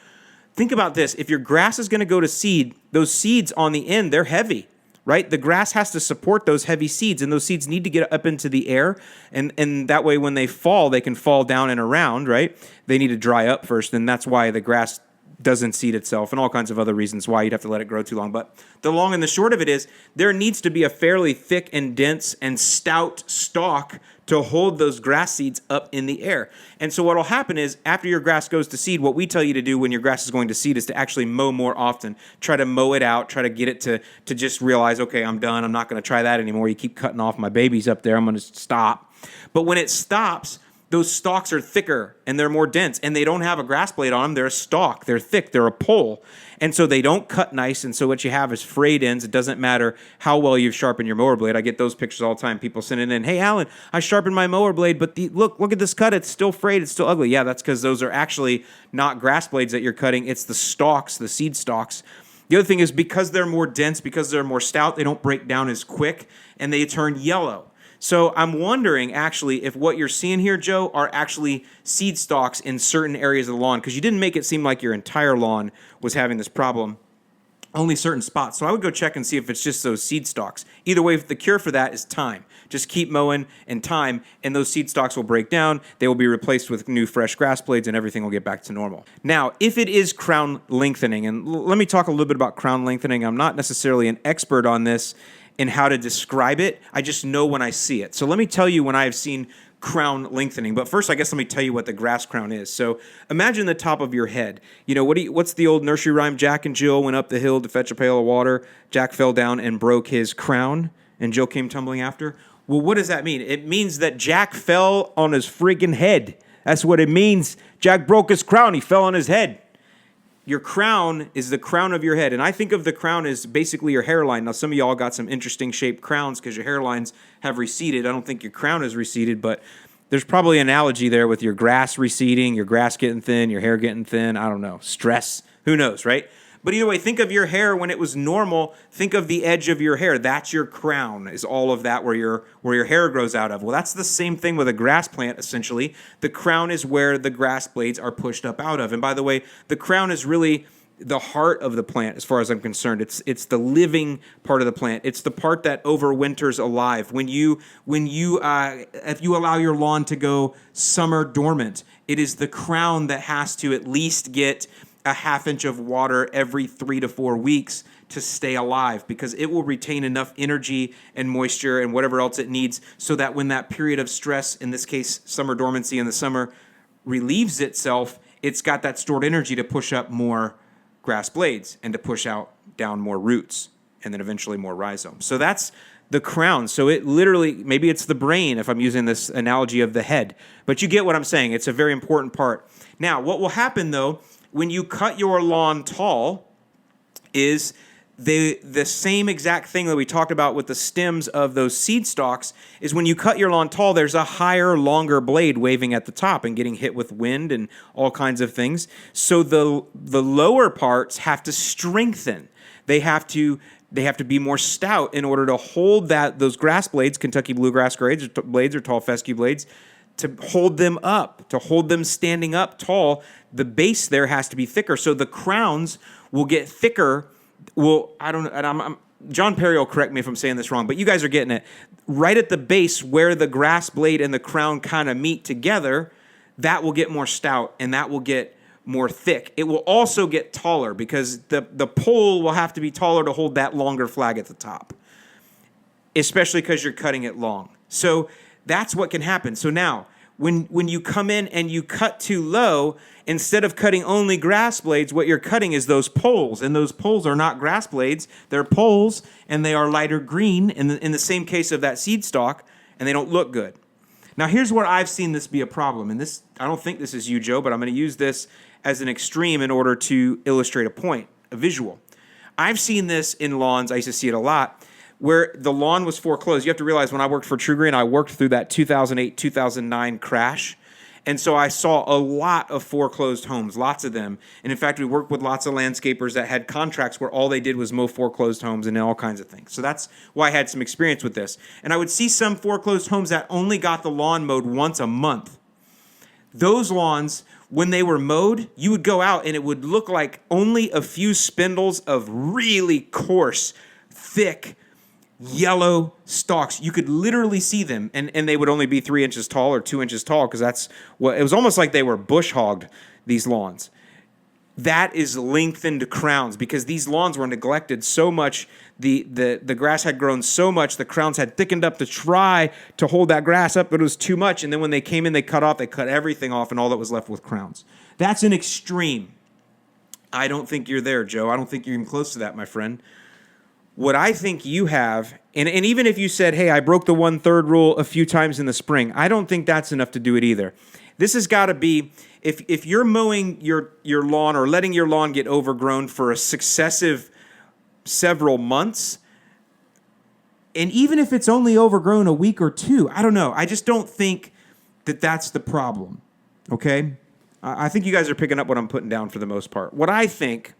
Think about this. If your grass is going to go to seed, those seeds on the end, they're heavy. Right? The grass has to support those heavy seeds, and those seeds need to get up into the air, and that way when they fall, they can fall down and around, right? They need to dry up first, and that's why the grass doesn't seed itself, and all kinds of other reasons why you'd have to let it grow too long. But the long and the short of it is there needs to be a fairly thick and dense and stout stalk to hold those grass seeds up in the air. And so what will happen is after your grass goes to seed, what we tell you to do when your grass is going to seed is to actually mow more often. Try to mow it out. Try to get it to just realize, okay, I'm done. I'm not going to try that anymore. You keep cutting off my babies up there. I'm going to stop. But when it stops, those stalks are thicker and they're more dense, and they don't have a grass blade on them. They're a stalk. They're thick. They're a pole. And so they don't cut nice, and so what you have is frayed ends. It doesn't matter how well you've sharpened your mower blade. I get those pictures all the time. People sending in, hey, Alan, I sharpened my mower blade, but look at this cut. It's still frayed. It's still ugly. Yeah, that's because those are actually not grass blades that you're cutting. It's the stalks, the seed stalks. The other thing is because they're more dense, because they're more stout, they don't break down as quick, and they turn yellow. So I'm wondering, actually, if what you're seeing here, Joe, are actually seed stalks in certain areas of the lawn, because you didn't make it seem like your entire lawn was having this problem, only certain spots. So I would go check and see if it's just those seed stalks. Either way, the cure for that is time. Just keep mowing and time, and those seed stalks will break down. They will be replaced with new fresh grass blades, and everything will get back to normal. Now, if it is crown lengthening, and let me talk a little bit about crown lengthening. I'm not necessarily an expert on this in how to describe it. I just know when I see it. So let me tell you when I have seen crown lengthening. But first, I guess let me tell you what the grass crown is. So imagine the top of your head. You know, what's the old nursery rhyme? Jack and Jill went up the hill to fetch a pail of water. Jack fell down and broke his crown, and Jill came tumbling after. Well, what does that mean? It means that Jack fell on his friggin' head. That's what it means. Jack broke his crown. He fell on his head. Your crown is the crown of your head. And I think of the crown as basically your hairline. Now, some of y'all got some interesting shaped crowns because your hairlines have receded. I don't think your crown has receded, but there's probably an analogy there with your grass receding, your grass getting thin, your hair getting thin. I don't know. Stress. Who knows, right? But either way, think of your hair when it was normal. Think of the edge of your hair. That's your crown, is all of that where your hair grows out of. Well, that's the same thing with a grass plant, essentially. The crown is where the grass blades are pushed up out of. And by the way, the crown is really the heart of the plant, as far as I'm concerned. It's the living part of the plant. It's the part that overwinters alive. If you allow your lawn to go summer dormant, it is the crown that has to at least get a half inch of water every 3 to 4 weeks to stay alive, because it will retain enough energy and moisture and whatever else it needs so that when that period of stress, in this case summer dormancy in the summer, relieves itself, it's got that stored energy to push up more grass blades and to push out down more roots and then eventually more rhizomes. So that's the crown. So it literally, maybe it's the brain if I'm using this analogy of the head, but you get what I'm saying. It's a very important part. Now, what will happen though, when you cut your lawn tall, is the same exact thing that we talked about with the stems of those seed stalks, is when you cut your lawn tall, there's a higher, longer blade waving at the top and getting hit with wind and all kinds of things. So the lower parts have to strengthen. They have to be more stout in order to hold those grass blades, Kentucky bluegrass blades or tall fescue blades, to hold them up, to hold them standing up tall. The base there has to be thicker. So the crowns will get thicker. Well, I don't know. And John Perry will correct me if I'm saying this wrong, but you guys are getting it. Right at the base where the grass blade and the crown kind of meet together, that will get more stout and that will get more thick. It will also get taller because the pole will have to be taller to hold that longer flag at the top, especially because you're cutting it long. So that's what can happen. So now, when you come in and you cut too low, instead of cutting only grass blades, what you're cutting is those poles. And those poles are not grass blades. They're poles, and they are lighter green in the same case of that seed stalk, and they don't look good. Now, here's where I've seen this be a problem. And this, I don't think this is you, Joe, but I'm going to use this as an extreme in order to illustrate a point, a visual. I've seen this in lawns. I used to see it a lot, where the lawn was foreclosed. You have to realize when I worked for TruGreen, I worked through that 2008, 2009 crash. And so I saw a lot of foreclosed homes, lots of them. And in fact, we worked with lots of landscapers that had contracts where all they did was mow foreclosed homes and all kinds of things. So that's why I had some experience with this. And I would see some foreclosed homes that only got the lawn mowed once a month. Those lawns, when they were mowed, you would go out and it would look like only a few spindles of really coarse, thick, yellow stalks. You could literally see them, and they would only be 3 inches tall or 2 inches tall, because that's what it was. Almost like they were bush hogged, these lawns. That is lengthened crowns, because these lawns were neglected so much. The grass had grown so much, the crowns had thickened up to try to hold that grass up, but it was too much. And then when they came in, they cut everything off, and all that was left was crowns. That's an extreme. I don't think you're there, Joe. I don't think you're even close to that, my friend. What I think you have, and even if you said, hey, I broke the 1/3 rule a few times in the spring, I don't think that's enough to do it either. This has got to be, if you're mowing your lawn or letting your lawn get overgrown for a successive several months, and even if it's only overgrown a week or two, I don't know. I just don't think that that's the problem, okay? I think you guys are picking up what I'm putting down for the most part. What I think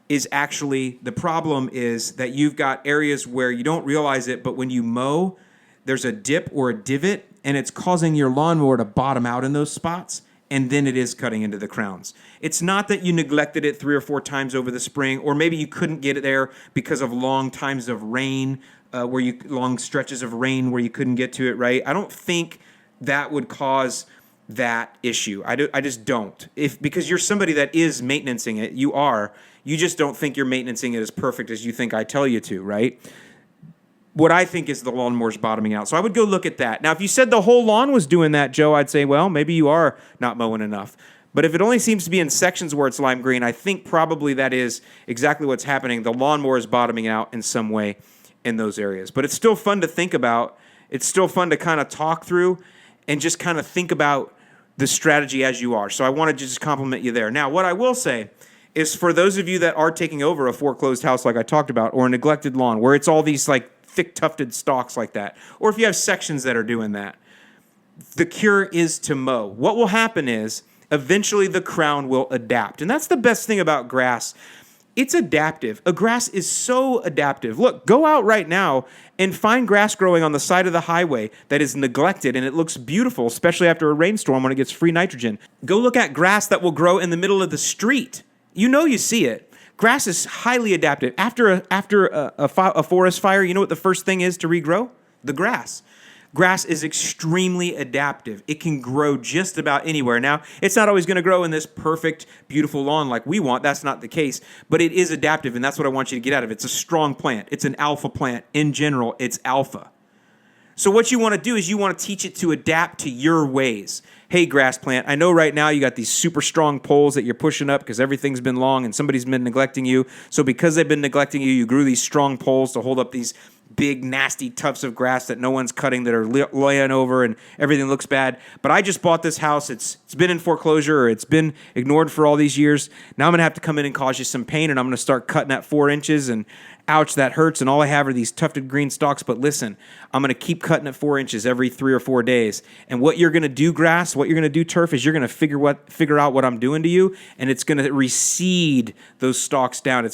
is actually the problem is that you've got areas where you don't realize it, but when you mow, there's a dip or a divot, and it's causing your lawnmower to bottom out in those spots, and then it is cutting into the crowns. It's not that you neglected it 3 or 4 times over the spring, or maybe you couldn't get it there because of long times of rain, long stretches of rain where you couldn't get to it, right? I don't think that would cause that issue. I just don't. Because you're somebody that is maintaining it, you are. You just don't think you're maintaining it as perfect as you think I tell you to, right? What I think is the lawnmower's bottoming out. So I would go look at that. Now, if you said the whole lawn was doing that, Joe, I'd say, well, maybe you are not mowing enough. But if it only seems to be in sections where it's lime green, I think probably that is exactly what's happening. The lawnmower is bottoming out in some way in those areas. But it's still fun to think about. It's still fun to kind of talk through and just kind of think about the strategy as you are. So I wanted to just compliment you there. Now, what I will say is for those of you that are taking over a foreclosed house like I talked about, or a neglected lawn where it's all these like thick tufted stalks like that, or if you have sections that are doing that, the cure is to mow. What will happen is eventually the crown will adapt. And that's the best thing about grass. It's adaptive. A grass is so adaptive. Look, go out right now and find grass growing on the side of the highway that is neglected and it looks beautiful, especially after a rainstorm when it gets free nitrogen. Go look at grass that will grow in the middle of the street. You know you see it. Grass is highly adaptive. After a forest fire, you know what the first thing is to regrow? The grass. Grass is extremely adaptive. It can grow just about anywhere. Now, it's not always going to grow in this perfect, beautiful lawn like we want. That's not the case. But it is adaptive, and that's what I want you to get out of it. It's a strong plant. It's an alpha plant. In general, it's alpha. So what you want to do is you want to teach it to adapt to your ways. Hey, grass plant, I know right now you got these super strong poles that you're pushing up because everything's been long and somebody's been neglecting you. So because they've been neglecting you, you grew these strong poles to hold up these big, nasty tufts of grass that no one's cutting that are laying over and everything looks bad. But I just bought this house. It's been in foreclosure or it's been ignored for all these years. Now I'm going to have to come in and cause you some pain, and I'm going to start cutting at 4 inches, and ouch, that hurts, and all I have are these tufted green stalks. But listen, I'm going to keep cutting at 4 inches every 3 or 4 days. And what you're going to do, grass, what you're going to do, turf, is you're going to figure out what I'm doing to you, and it's going to recede those stalks down.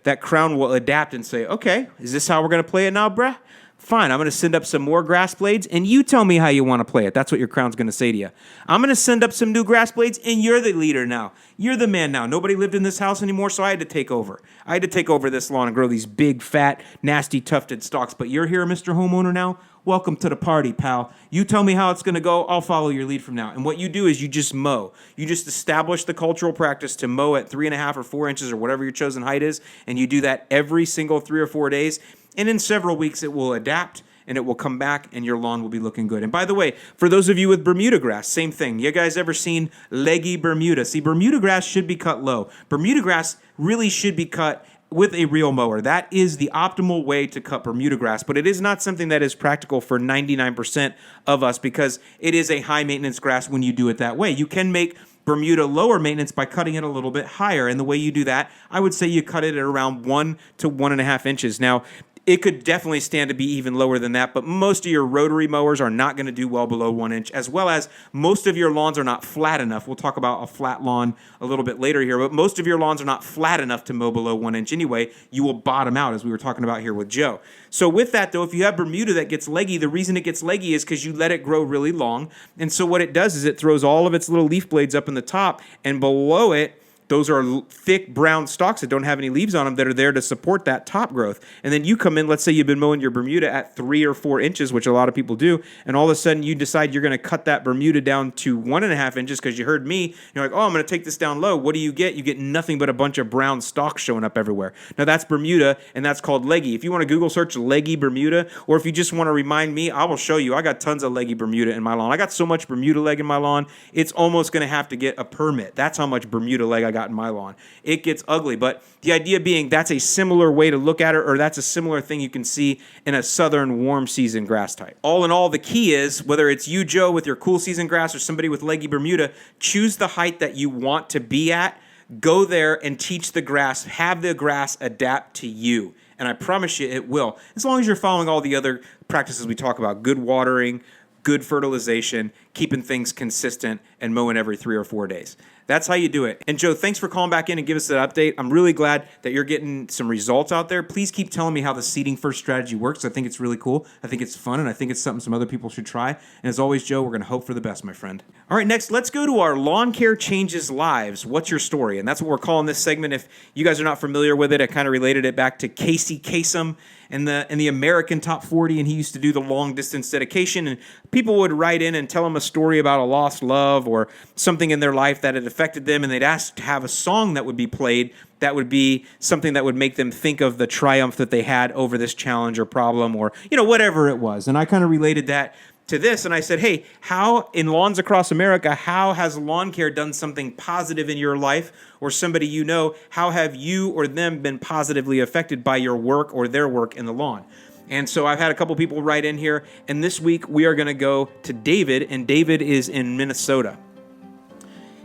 That crown will adapt and say, okay, is this how we're going to play it now, bruh? Fine, I'm going to send up some more grass blades, and you tell me how you want to play it. That's what your crown's going to say to you. I'm going to send up some new grass blades, and you're the leader now. You're the man now. Nobody lived in this house anymore, so I had to take over. I had to take over this lawn and grow these big, fat, nasty, tufted stalks. But you're here, Mr. Homeowner, now. Welcome to the party, pal. You tell me how it's going to go. I'll follow your lead from now. And what you do is you just mow. You just establish the cultural practice to mow at 3.5 or 4 inches or whatever your chosen height is, and you do that every single 3 or 4 days. And in several weeks, it will adapt, and it will come back, and your lawn will be looking good. And by the way, for those of you with Bermuda grass, same thing. You guys ever seen leggy Bermuda? See, Bermuda grass should be cut low. Bermuda grass really should be cut with a real mower. That is the optimal way to cut Bermuda grass, but it is not something that is practical for 99% of us because it is a high-maintenance grass when you do it that way. You can make Bermuda lower maintenance by cutting it a little bit higher, and the way you do that, I would say you cut it at around 1 to 1.5 inches. Now, it could definitely stand to be even lower than that, but most of your rotary mowers are not going to do well below 1 inch, as well as most of your lawns are not flat enough. We'll talk about a flat lawn a little bit later here, but most of your lawns are not flat enough to mow below 1 inch anyway. You will bottom out, as we were talking about here with Joe. So with that, though, if you have Bermuda that gets leggy, the reason it gets leggy is because you let it grow really long, and so what it does is it throws all of its little leaf blades up in the top, and below it, those are thick brown stalks that don't have any leaves on them that are there to support that top growth. And then you come in, let's say you've been mowing your Bermuda at 3 or 4 inches, which a lot of people do, and all of a sudden you decide you're going to cut that Bermuda down to 1.5 inches because you heard me. You're like, oh, I'm going to take this down low. What do? You get nothing but a bunch of brown stalks showing up everywhere. Now that's Bermuda, and that's called leggy. If you want to Google search leggy Bermuda, or if you just want to remind me, I will show you. I got tons of leggy Bermuda in my lawn. I got so much Bermuda leg in my lawn, it's almost going to have to get a permit. That's how much Bermuda leg I got in my lawn. It gets ugly, but the idea being that's a similar way to look at it, or that's a similar thing you can see in a southern warm season grass type. All in all, the key is, whether it's you, Joe, with your cool season grass or somebody with leggy Bermuda, choose the height that you want to be at, go there and teach the grass, have the grass adapt to you. And I promise you it will, as long as you're following all the other practices we talk about: good watering, good fertilization, keeping things consistent, and mowing every 3 or 4 days. That's how you do it. And Joe, thanks for calling back in and give us that update. I'm really glad that you're getting some results out there. Please keep telling me how the seeding first strategy works. I think it's really cool. I think it's fun, and I think it's something some other people should try. And as always, Joe, we're going to hope for the best, my friend. All right, next, let's go to our Lawn Care Changes Lives. What's your story? And that's what we're calling this segment. If you guys are not familiar with it, I kind of related it back to Casey Kasem and the American Top 40, and he used to do the long distance dedication, and people would write in and tell him a story about a lost love or something in their life that had affected them, and they'd ask to have a song that would be played that would be something that would make them think of the triumph that they had over this challenge or problem or, whatever it was. And I kind of related that to this, and I said, hey, how in lawns across America, how has lawn care done something positive in your life or somebody you know? How have you or them been positively affected by your work or their work in the lawn? And so I've had a couple people write in here, and this week we are going to go to David, and David is in Minnesota.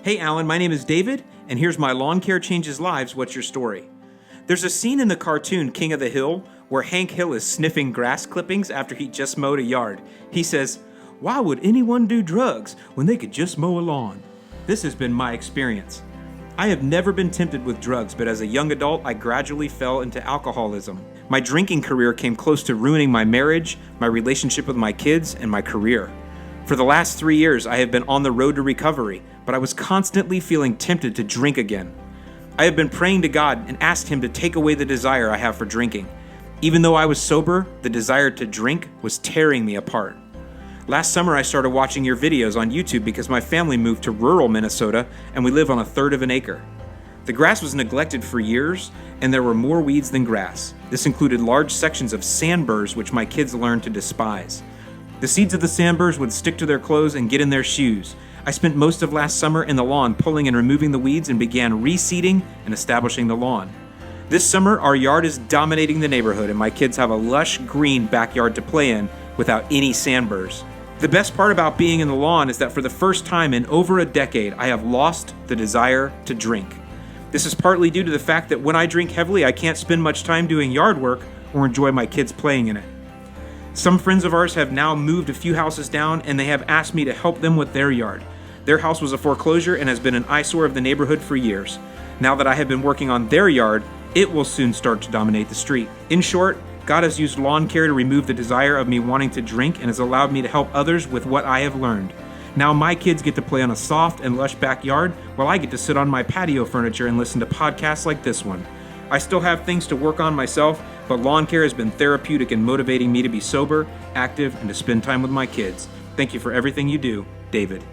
Hey, Alan, my name is David, and here's my Lawn Care Changes Lives. What's your story? There's a scene in the cartoon King of the Hill where Hank Hill is sniffing grass clippings after he just mowed a yard. He says, "Why would anyone do drugs when they could just mow a lawn?" This has been my experience. I have never been tempted with drugs, but as a young adult, I gradually fell into alcoholism. My drinking career came close to ruining my marriage, my relationship with my kids, and my career. For the last 3 years, I have been on the road to recovery, but I was constantly feeling tempted to drink again. I have been praying to God and asked Him to take away the desire I have for drinking. Even though I was sober, the desire to drink was tearing me apart. Last summer, I started watching your videos on YouTube because my family moved to rural Minnesota and we live on a third of an acre. The grass was neglected for years, and there were more weeds than grass. This included large sections of sandburrs, which my kids learned to despise. The seeds of the sandburrs would stick to their clothes and get in their shoes. I spent most of last summer in the lawn pulling and removing the weeds and began reseeding and establishing the lawn. This summer, our yard is dominating the neighborhood, and my kids have a lush green backyard to play in without any sandburrs. The best part about being in the lawn is that for the first time in over a decade, I have lost the desire to drink. This is partly due to the fact that when I drink heavily, I can't spend much time doing yard work or enjoy my kids playing in it. Some friends of ours have now moved a few houses down, and they have asked me to help them with their yard. Their house was a foreclosure and has been an eyesore of the neighborhood for years. Now that I have been working on their yard, it will soon start to dominate the street. In short, God has used lawn care to remove the desire of me wanting to drink and has allowed me to help others with what I have learned. Now my kids get to play on a soft and lush backyard while I get to sit on my patio furniture and listen to podcasts like this one. I still have things to work on myself, but lawn care has been therapeutic in motivating me to be sober, active, and to spend time with my kids. Thank you for everything you do, David.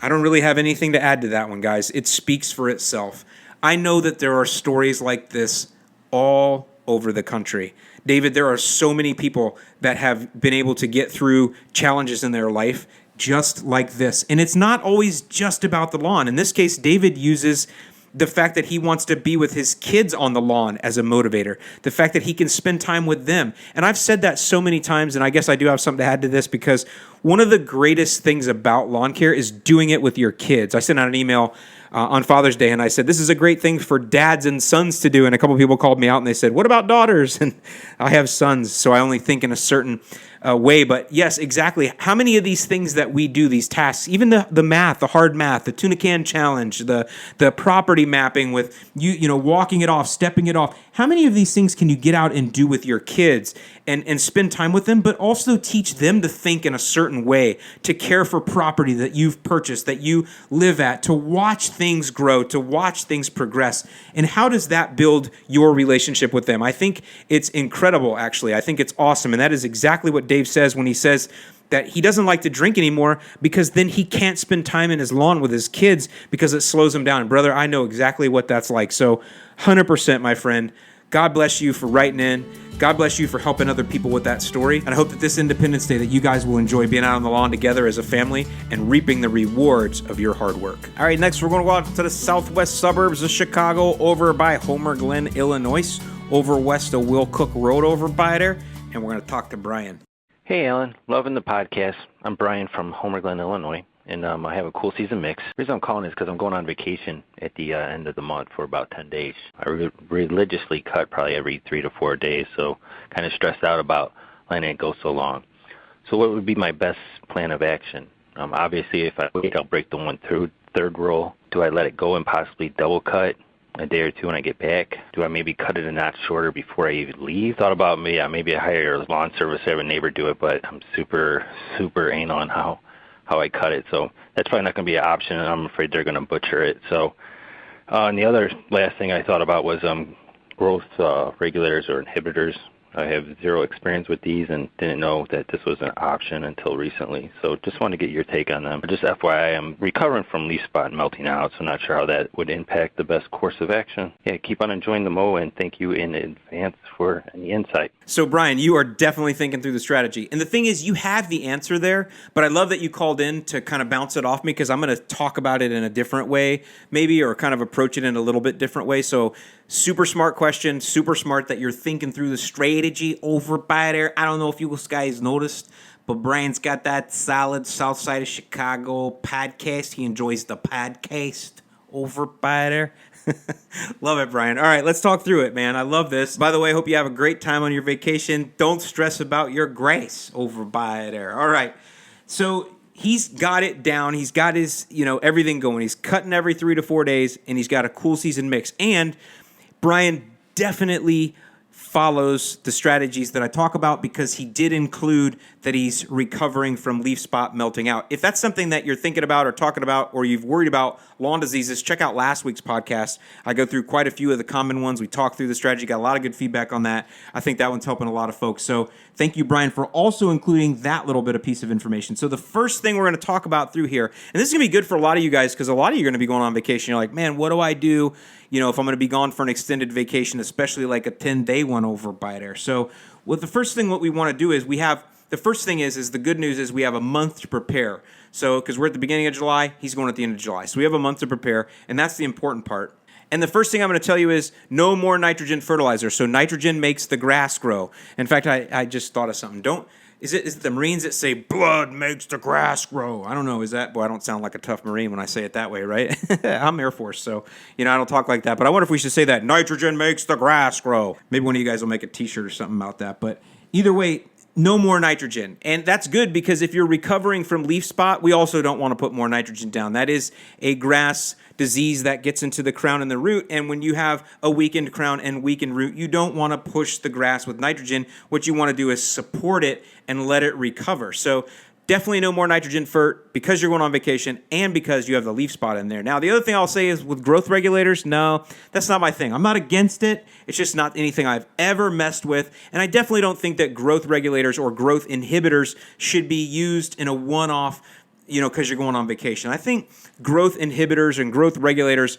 I don't really have anything to add to that one, guys. It speaks for itself. I know that there are stories like this all over the country. David, there are so many people that have been able to get through challenges in their life just like this. And it's not always just about the lawn. In this case, David uses the fact that he wants to be with his kids on the lawn as a motivator, the fact that he can spend time with them. And I've said that so many times, and I guess I do have something to add to this because one of the greatest things about lawn care is doing it with your kids. I sent out an email on Father's Day, and I said, this is a great thing for dads and sons to do. And a couple people called me out, and they said, what about daughters? And I have sons, so I only think in a certain way. But yes, exactly. How many of these things that we do, these tasks, even the math, the hard math, the tuna can challenge, the property mapping with you know, walking it off, stepping it off, how many of these things can you get out and do with your kids and spend time with them, but also teach them to think in a certain way, to care for property that you've purchased, that you live at, to watch things grow, to watch things progress? And how does that build your relationship with them? I think it's incredible, actually. I think it's awesome. And that is exactly what Dave says when he says that he doesn't like to drink anymore because then he can't spend time in his lawn with his kids because it slows him down. Brother, I know exactly what that's like. So 100%, my friend. God bless you for writing in. God bless you for helping other people with that story. And I hope that this Independence Day that you guys will enjoy being out on the lawn together as a family and reaping the rewards of your hard work. All right, next we're going to go out to the southwest suburbs of Chicago over by Homer Glen, Illinois, over west of Will Cook Road over by there. And we're going to talk to Brian. Hey, Alan. Loving the podcast. I'm Brian from Homer Glen, Illinois, and I have a cool season mix. The reason I'm calling is because I'm going on vacation at the end of the month for about 10 days. I religiously cut probably every 3 to 4 days, so kind of stressed out about letting it go so long. So what would be my best plan of action? Obviously, if I wait, I'll break the third row. Do I let it go and possibly double cut a day or two when I get back? Do I maybe cut it a notch shorter before I even leave? Thought about maybe I hire a lawn service. I have a neighbor do it, but I'm super anal on how I cut it. So that's probably not going to be an option, and I'm afraid they're going to butcher it. So, and the other last thing I thought about was growth regulators or inhibitors. I have zero experience with these and didn't know that this was an option until recently. So just want to get your take on them. Just FYI, I'm recovering from leaf spot and melting out, so I'm not sure how that would impact the best course of action. Yeah, keep on enjoying the mow, and thank you in advance for any insight. So, Brian, you are definitely thinking through the strategy. And the thing is, you have the answer there, but I love that you called in to kind of bounce it off me because I'm going to talk about it in a different way, maybe, or kind of approach it in a little bit different way. So, super smart question, super smart that you're thinking through the strategy over by there. I don't know if you guys noticed, but Brian's got that solid South Side of Chicago podcast. He enjoys the podcast over by there. Love it, Brian. All right, let's talk through it, man. I love this. By the way, I hope you have a great time on your vacation. Don't stress about your grass over by there. All right. So he's got it down. He's got his, everything going. He's cutting every 3 to 4 days, and he's got a cool season mix. And Brian definitely follows the strategies that I talk about because he did include that he's recovering from leaf spot melting out. If that's something that you're thinking about or talking about or you've worried about lawn diseases, check out last week's podcast. I go through quite a few of the common ones. We talk through the strategy, got a lot of good feedback on that. I think that one's helping a lot of folks. So thank you, Brian, for also including that little bit of piece of information. So the first thing we're going to talk about through here, and this is going to be good for a lot of you guys because a lot of you are going to be going on vacation. You're like, man, what do I do? If I'm going to be gone for an extended vacation, especially like a 10-day one over by there. So the first thing what we want to do is the first thing is the good news is we have a month to prepare. So because we're at the beginning of July, he's going at the end of July. So we have a month to prepare, and that's the important part. And the first thing I'm going to tell you is no more nitrogen fertilizer. So nitrogen makes the grass grow. In fact, I just thought of something. Is it the Marines that say blood makes the grass grow? I don't know. Is that? Boy, I don't sound like a tough Marine when I say it that way, right? I'm Air Force, so I don't talk like that. But I wonder if we should say that nitrogen makes the grass grow. Maybe one of you guys will make a T-shirt or something about that. But either way, no more nitrogen. And that's good because if you're recovering from leaf spot, we also don't want to put more nitrogen down. That is a grass disease that gets into the crown and the root. And when you have a weakened crown and weakened root, you don't want to push the grass with nitrogen. What you want to do is support it and let it recover. So definitely no more nitrogen fert because you're going on vacation and because you have the leaf spot in there. Now, the other thing I'll say is with growth regulators, no, that's not my thing. I'm not against it. It's just not anything I've ever messed with. And I definitely don't think that growth regulators or growth inhibitors should be used in a one-off, because you're going on vacation. I think growth inhibitors and growth regulators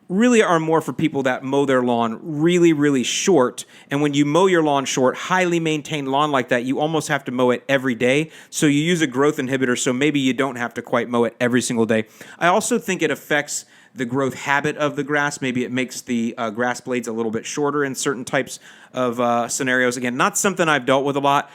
really are more for people that mow their lawn really, really short. And when you mow your lawn short, highly maintained lawn like that, you almost have to mow it every day. So you use a growth inhibitor, so maybe you don't have to quite mow it every single day. I also think it affects the growth habit of the grass. Maybe it makes the grass blades a little bit shorter in certain types of scenarios. Again, not something I've dealt with a lot.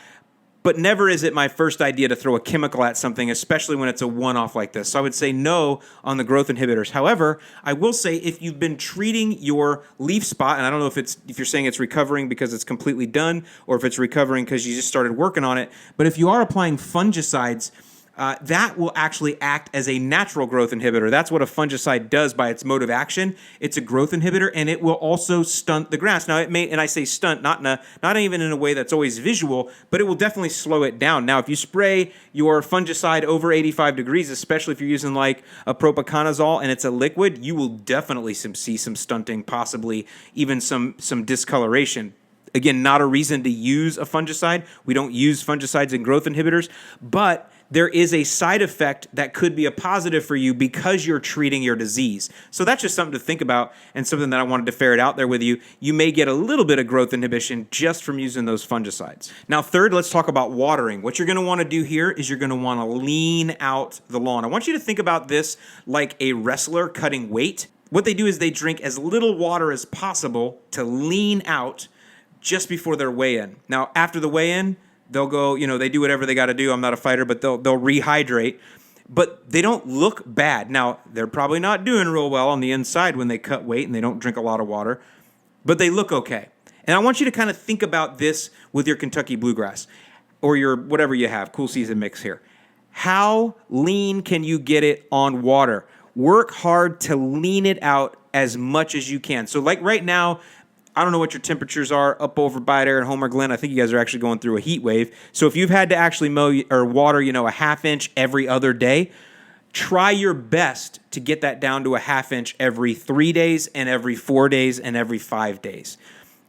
But never is it my first idea to throw a chemical at something, especially when it's a one-off like this. So I would say no on the growth inhibitors. However, I will say if you've been treating your leaf spot, and I don't know if you're saying it's recovering because it's completely done or if it's recovering because you just started working on it, but if you are applying fungicides, that will actually act as a natural growth inhibitor. That's what a fungicide does by its mode of action. It's a growth inhibitor, and it will also stunt the grass. Now, it may, and I say stunt, not even in a way that's always visual, but it will definitely slow it down. Now, if you spray your fungicide over 85 degrees, especially if you're using like a propiconazole and it's a liquid, you will definitely see some stunting, possibly even some discoloration. Again, not a reason to use a fungicide. We don't use fungicides and growth inhibitors, but there is a side effect that could be a positive for you because you're treating your disease. So that's just something to think about and something that I wanted to ferret out there with you. You may get a little bit of growth inhibition just from using those fungicides. Now, third, let's talk about watering. What you're going to want to do here is you're going to want to lean out the lawn. I want you to think about this like a wrestler cutting weight. What they do is they drink as little water as possible to lean out just before their weigh-in. Now, after the weigh-in, they'll go, they do whatever they got to do. I'm not a fighter, but they'll rehydrate. But they don't look bad. Now, they're probably not doing real well on the inside when they cut weight and they don't drink a lot of water, but they look okay. And I want you to kind of think about this with your Kentucky bluegrass or your whatever you have, cool season mix here. How lean can you get it on water? Work hard to lean it out as much as you can. So like right now, I don't know what your temperatures are up over by there at Homer Glen. I think you guys are actually going through a heat wave. So if you've had to actually mow or water, a half inch every other day, try your best to get that down to a half inch every 3 days and every 4 days and every 5 days.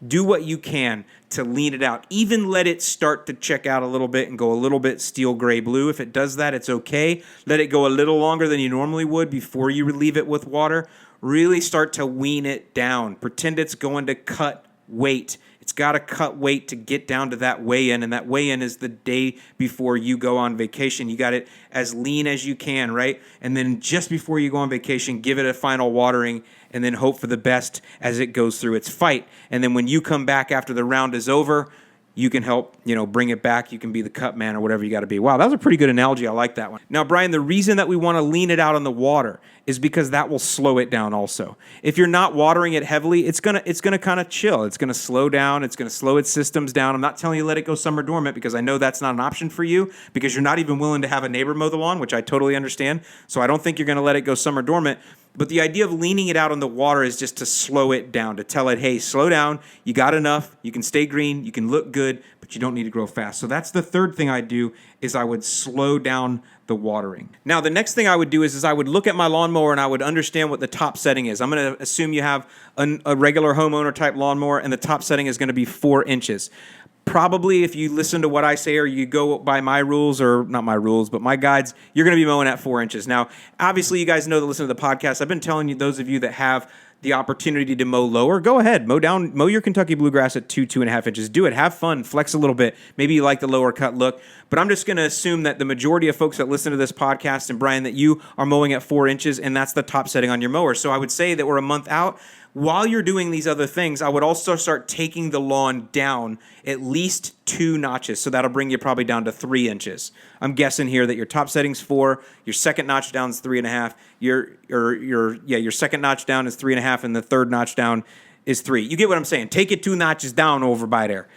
Do what you can to lean it out. Even let it start to check out a little bit and go a little bit steel gray blue. If it does that, it's okay. Let it go a little longer than you normally would before you relieve it with water. Really start to wean it down. Pretend it's going to cut weight. It's got to cut weight to get down to that weigh-in, and that weigh-in is the day before you go on vacation. You got it as lean as you can, right? And then just before you go on vacation, give it a final watering, and then hope for the best as it goes through its fight. And then when you come back after the round is over, you can help, bring it back. You can be the cut man or whatever you got to be. Wow, that was a pretty good analogy. I like that one. Now, Brian, the reason that we want to lean it out on the water is because that will slow it down also. If you're not watering it heavily, it's gonna kind of chill. It's gonna slow down. It's gonna slow its systems down. I'm not telling you let it go summer dormant because I know that's not an option for you because you're not even willing to have a neighbor mow the lawn, which I totally understand. So I don't think you're gonna let it go summer dormant. But the idea of leaning it out on the water is just to slow it down, to tell it, hey, slow down. You got enough. You can stay green. You can look good, but you don't need to grow fast. So that's the third thing I do is I would slow down the watering. Now, the next thing I would do is I would look at my lawnmower and I would understand what the top setting is. I'm going to assume you have a regular homeowner type lawnmower and the top setting is going to be 4 inches. Probably if you listen to what I say or you go by my rules, or not my rules, but my guides, you're going to be mowing at 4 inches. Now, obviously, you guys know that listen to the podcast. I've been telling you, those of you that have the opportunity to mow lower, go ahead, mow your Kentucky bluegrass at 2.5 inches. Do it. Have fun. Flex a little bit. Maybe you like the lower cut look. But I'm just going to assume that the majority of folks that listen to this podcast, and Brian, that you are mowing at 4 inches, and that's the top setting on your mower. So I would say that we're a month out. While you're doing these other things, I would also start taking the lawn down at least 2 notches. So that'll bring you probably down to 3 inches. I'm guessing here that your top setting's 4, your second notch down is 3.5, your second notch down is 3.5, and the third notch down is 3. You get what I'm saying? Take it 2 notches down over by there.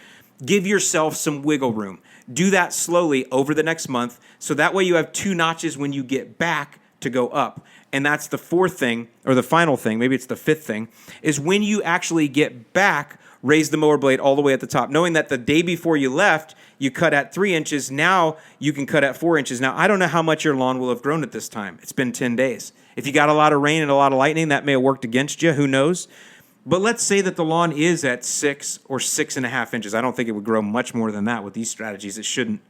Give yourself some wiggle room. Do that slowly over the next month, so that way you have 2 notches when you get back to go up. And that's the fourth thing, or the final thing, maybe it's the fifth thing, is when you actually get back, raise the mower blade all the way at the top. Knowing that the day before you left, you cut at 3 inches, now you can cut at 4 inches. Now, I don't know how much your lawn will have grown at this time. It's been 10 days. If you got a lot of rain and a lot of lightning, that may have worked against you. Who knows? But let's say that the lawn is at 6 or 6.5 inches. I don't think it would grow much more than that with these strategies. It shouldn't.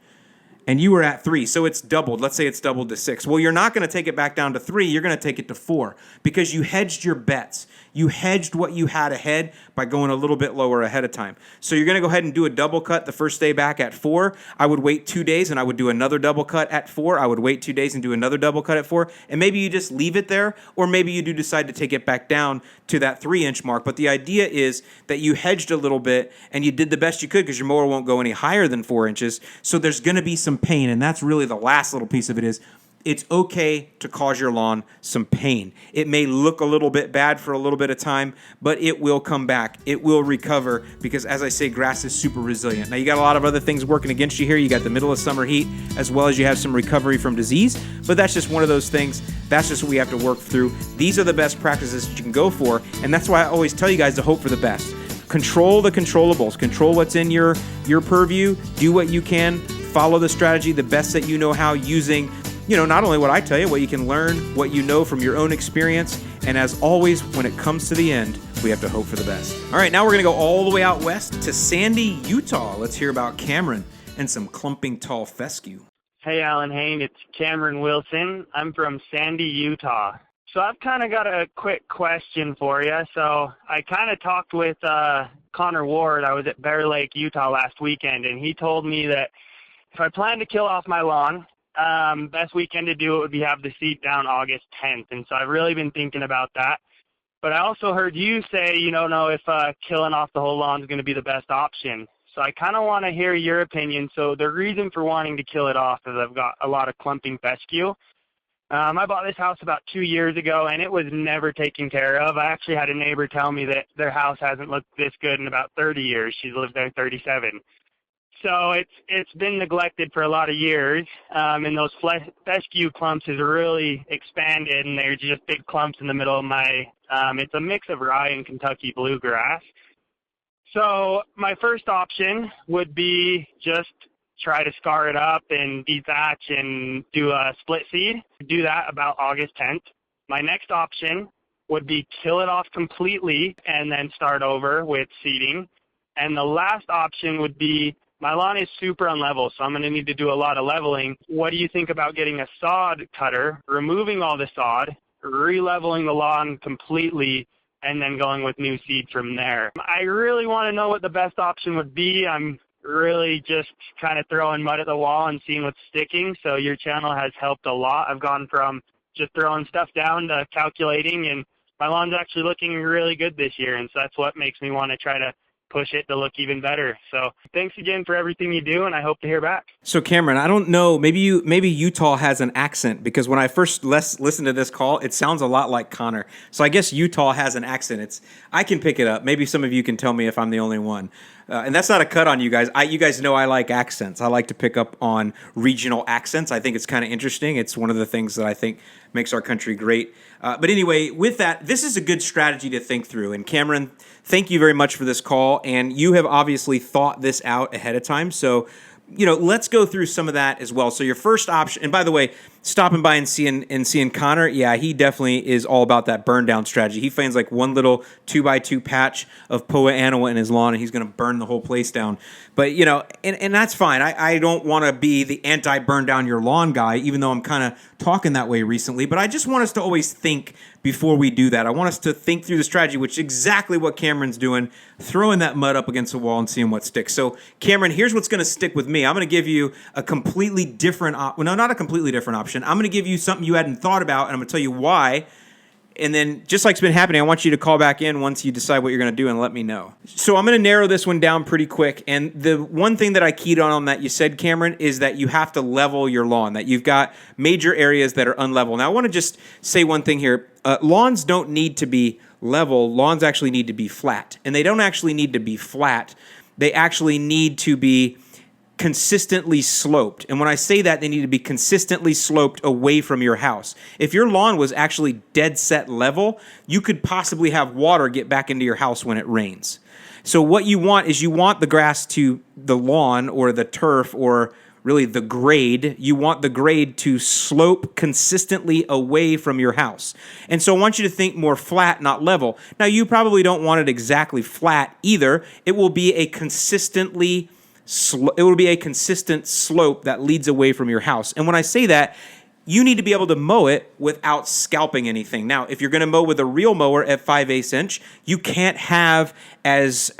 And you were at 3, so it's doubled. Let's say it's doubled to 6. Well, you're not going to take it back down to 3. You're going to take it to 4 because you hedged your bets. You hedged what you had ahead by going a little bit lower ahead of time. So you're going to go ahead and do a double cut the first day back at 4. I would wait 2 days and I would do another double cut at 4. I would wait 2 days and do another double cut at 4. And maybe you just leave it there, or maybe you do decide to take it back down to that 3-inch mark. But the idea is that you hedged a little bit and you did the best you could because your mower won't go any higher than 4 inches. So there's going to be some pain, and that's really the last little piece of it is it's okay to cause your lawn some pain. It may look a little bit bad for a little bit of time, but it will come back. It will recover because, as I say, grass is super resilient. Now, you got a lot of other things working against you here. You got the middle of summer heat, as well as you have some recovery from disease, but that's just one of those things. That's just what we have to work through. These are the best practices that you can go for, and that's why I always tell you guys to hope for the best. Control the controllables. Control what's in your purview. Do what you can. Follow the strategy the best that you know how, using not only what I tell you, what you can learn, what you know from your own experience. And as always, when it comes to the end, we have to hope for the best. All right, now we're going to go all the way out west to Sandy, Utah. Let's hear about Cameron and some clumping tall fescue. Hey, Alan Hain, it's Cameron Wilson. I'm from Sandy, Utah. So I've kind of got a quick question for you. So I kind of talked with Connor Ward. I was at Bear Lake, Utah last weekend, and he told me that if I plan to kill off my lawn, best weekend to do it would be have the seed down August 10th. And so I've really been thinking about that. But I also heard you say you don't know if killing off the whole lawn is going to be the best option. So I kind of want to hear your opinion. So the reason for wanting to kill it off is I've got a lot of clumping fescue. I bought this house about 2 years ago, and it was never taken care of. I actually had a neighbor tell me that their house hasn't looked this good in about 30 years. She's lived there 37. So it's been neglected for a lot of years, and those fescue clumps has really expanded, and they're just big clumps in the middle of my. It's a mix of rye and Kentucky bluegrass. So my first option would be just try to scar it up and dethatch and do a split seed. Do that about August 10th. My next option would be kill it off completely and then start over with seeding. And the last option would be, my lawn is super unlevel, so I'm going to need to do a lot of leveling. What do you think about getting a sod cutter, removing all the sod, re-leveling the lawn completely, and then going with new seed from there? I really want to know what the best option would be. I'm really just kind of throwing mud at the wall and seeing what's sticking, so your channel has helped a lot. I've gone from just throwing stuff down to calculating, and my lawn's actually looking really good this year, and so that's what makes me want to try to push it to look even better. So thanks again for everything you do, and I hope to hear back. So Cameron, I don't know, maybe Utah has an accent, because when I first listened to this call, it sounds a lot like Connor. So I guess Utah has an accent. I can pick it up. Maybe some of you can tell me if I'm the only one. And that's not a cut on you guys. You guys know I like accents. I like to pick up on regional accents. I think it's kind of interesting. It's one of the things that I think makes our country great. But anyway, with that, this is a good strategy to think through. And Cameron, thank you very much for this call. And you have obviously thought this out ahead of time. So, let's go through some of that as well. So your first option, and by the way, stopping by and seeing Connor, yeah, he definitely is all about that burn down strategy. He finds like one little 2x2 patch of Poa annua in his lawn, and he's going to burn the whole place down. But, and that's fine. I don't want to be the anti-burn down your lawn guy, even though I'm kind of talking that way recently. But I just want us to always think before we do that. I want us to think through the strategy, which is exactly what Cameron's doing, throwing that mud up against the wall and seeing what sticks. So, Cameron, here's what's going to stick with me. I'm going to give you a completely different not a completely different option. I'm going to give you something you hadn't thought about, and I'm going to tell you why. And then, just like it's been happening, I want you to call back in once you decide what you're going to do and let me know. So I'm going to narrow this one down pretty quick. And the one thing that I keyed on that you said, Cameron, is that you have to level your lawn, that you've got major areas that are unlevel. Now, I want to just say one thing here. Lawns don't need to be level. Lawns actually need to be flat. And they don't actually need to be flat. They actually need to be consistently sloped. And when I say that, they need to be consistently sloped away from your house. If your lawn was actually dead set level, you could possibly have water get back into your house when it rains. So what you want is the grass to the lawn or the turf or really the grade. You want the grade to slope consistently away from your house. And so I want you to think more flat, not level. Now, you probably don't want it exactly flat either. It will be a consistent slope that leads away from your house. And when I say that, you need to be able to mow it without scalping anything. Now, if you're going to mow with a real mower at 5/8 inch, you can't have as